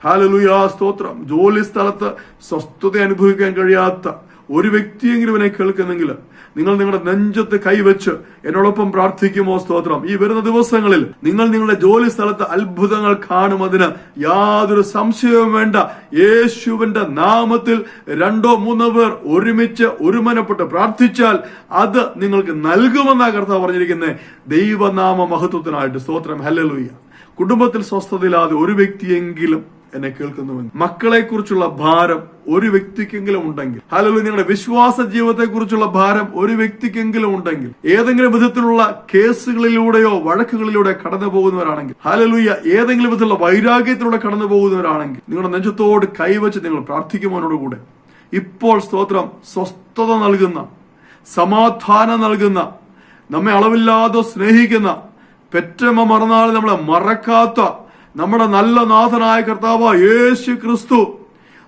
ഹല്ലേലൂയ. സ്തോത്രം. ജോലി സ്ഥലത്ത് സ്വസ്ഥത അനുഭവിക്കാൻ കഴിയാത്ത ഒരു വ്യക്തിയെങ്കിലും എന്നെ കേൾക്കുന്നെങ്കിൽ നിങ്ങൾ നിങ്ങളുടെ നെഞ്ചത്ത് കൈവച്ച് എന്നോടൊപ്പം പ്രാർത്ഥിക്കുമോ? സ്തോത്രം. ഈ വരുന്ന ദിവസങ്ങളിൽ നിങ്ങൾ നിങ്ങളുടെ ജോലി സ്ഥലത്ത് അത്ഭുതങ്ങൾ കാണുമതിന് യാതൊരു സംശയവും വേണ്ട. യേശുവിന്റെ നാമത്തിൽ 2-3 പേർ ഒരുമിച്ച് ഒരുമനപ്പെട്ട് പ്രാർത്ഥിച്ചാൽ അത് നിങ്ങൾക്ക് നൽകുമെന്നാണ് കർത്താവ് പറഞ്ഞിരിക്കുന്നത്. ദൈവനാമ മഹത്വത്തിനായിട്ട് സ്തോത്രം. ഹല്ലേലൂയ. കുടുംബത്തിൽ സ്വസ്ഥതയില്ലാതെ ഒരു വ്യക്തിയെങ്കിലും എന്നെ കേൾക്കുന്നുവെന്ന്, മക്കളെ കുറിച്ചുള്ള ഭാരം ഒരു വ്യക്തിക്കെങ്കിലും ഉണ്ടെങ്കിൽ, ഹല്ലേലൂയ, നിങ്ങളുടെ വിശ്വാസ ജീവിതത്തെ കുറിച്ചുള്ള ഭാരം ഒരു വ്യക്തിക്കെങ്കിലും ഉണ്ടെങ്കിൽ, ഏതെങ്കിലും വിധത്തിലുള്ള കേസുകളിലൂടെയോ വഴക്കുകളിലൂടെ കടന്നു പോകുന്നവരാണെങ്കിൽ, ഹല്ലേലൂയ, ഏതെങ്കിലും വിധത്തിലുള്ള വൈരാഗ്യത്തിലൂടെ കടന്നു പോകുന്നവരാണെങ്കിൽ, നിങ്ങളുടെ നെഞ്ചത്തോട് കൈവച്ച് നിങ്ങൾ പ്രാർത്ഥിക്കുവാനോടുകൂടെ ഇപ്പോൾ സ്തോത്രം, സ്വസ്ഥത നൽകുന്ന, സമാധാനം നൽകുന്ന, നമ്മെ അളവില്ലാതെ സ്നേഹിക്കുന്ന, പെറ്റമ്മ മറന്നാൾ നമ്മളെ മറക്കാത്ത നമ്മുടെ നല്ല നാഥനായ കർത്താവ് യേശു ക്രിസ്തു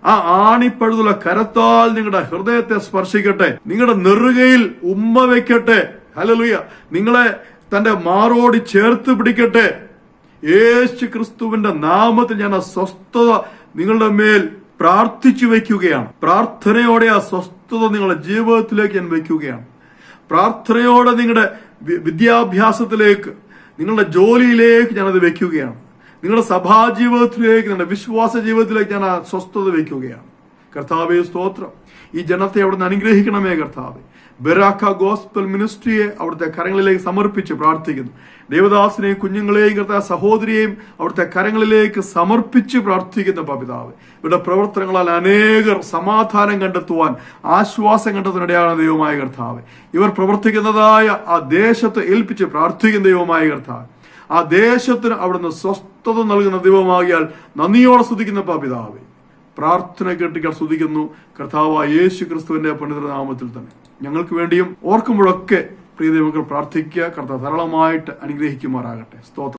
ആ ആണിപ്പഴുതുള്ള കരത്താൽ നിങ്ങളുടെ ഹൃദയത്തെ സ്പർശിക്കട്ടെ, നിങ്ങളുടെ നെറുകയിൽ ഉമ്മ വെക്കട്ടെ. ഹല്ലേലൂയ. നിങ്ങളെ തന്റെ മാറോട് ചേർത്ത് പിടിക്കട്ടെ. യേശു ക്രിസ്തുവിന്റെ നാമത്തിൽ ഞാൻ ആ സ്വസ്ഥത നിങ്ങളുടെ മേൽ പ്രാർത്ഥിച്ചു വെക്കുകയാണ്. പ്രാർത്ഥനയോടെ ആ സ്വസ്ഥത നിങ്ങളുടെ ജീവിതത്തിലേക്ക് ഞാൻ വെക്കുകയാണ്. പ്രാർത്ഥനയോടെ നിങ്ങളുടെ വിദ്യാഭ്യാസത്തിലേക്ക്, നിങ്ങളുടെ ജോലിയിലേക്ക് ഞാനത് വെക്കുകയാണ്. നിങ്ങളുടെ സഭാജീവിതത്തിലേക്ക്, നിങ്ങളുടെ വിശ്വാസ ജീവിതത്തിലേക്ക് ഞാൻ ആ സ്വസ്ഥത വയ്ക്കുകയാണ്. കർത്താവേ സ്തോത്രം. ഈ ജനത്തെ അവിടെ നിന്ന് അനുഗ്രഹിക്കണമേ കർത്താവേ. ബെറാക്ക ഗോസ്പൽ മിനിസ്ട്രിയെ അവിടുത്തെ കരങ്ങളിലേക്ക് സമർപ്പിച്ച് പ്രാർത്ഥിക്കുന്നു. ദേവദാസിനെയും കുഞ്ഞുങ്ങളെയും കർത്താവ് സഹോദരിയെയും അവിടുത്തെ കരങ്ങളിലേക്ക് സമർപ്പിച്ച് പ്രാർത്ഥിക്കുന്ന പിതാവേ, ഇവരുടെ പ്രവർത്തനങ്ങളാൽ അനേകർ സമാധാനം കണ്ടെത്തുവാൻ, ആശ്വാസം കണ്ടെത്തുന്നതിനിടയാണ് ദൈവമായ കർത്താവ്. ഇവർ പ്രവർത്തിക്കുന്നതായ ആ ദേശത്ത് ഏൽപ്പിച്ച് പ്രാർത്ഥിക്കുന്ന ദൈവമായ കർത്താവ്, ആ ദേശത്തിന് അവിടുന്ന് സ്വസ്ഥത നൽകുന്ന ദൈവമാകിയാൽ നന്ദിയോടെ സ്തുതിക്കുന്ന പിതാവേ, പ്രാർത്ഥന കേട്ടിക്കാൻ സ്തുതിക്കുന്നു കർത്താവായ യേശു ക്രിസ്തുവിന്റെ പണ്ഡിത നാമത്തിൽ തന്നെ. ഞങ്ങൾക്ക് വേണ്ടിയും ഓർക്കുമ്പോഴൊക്കെ പ്രിയ ദൈവങ്ങൾ പ്രാർത്ഥിക്കുക. കർത്താവ് ധാരാളമായിട്ട് അനുഗ്രഹിക്കുമാറാകട്ടെ. സ്തോത്രം.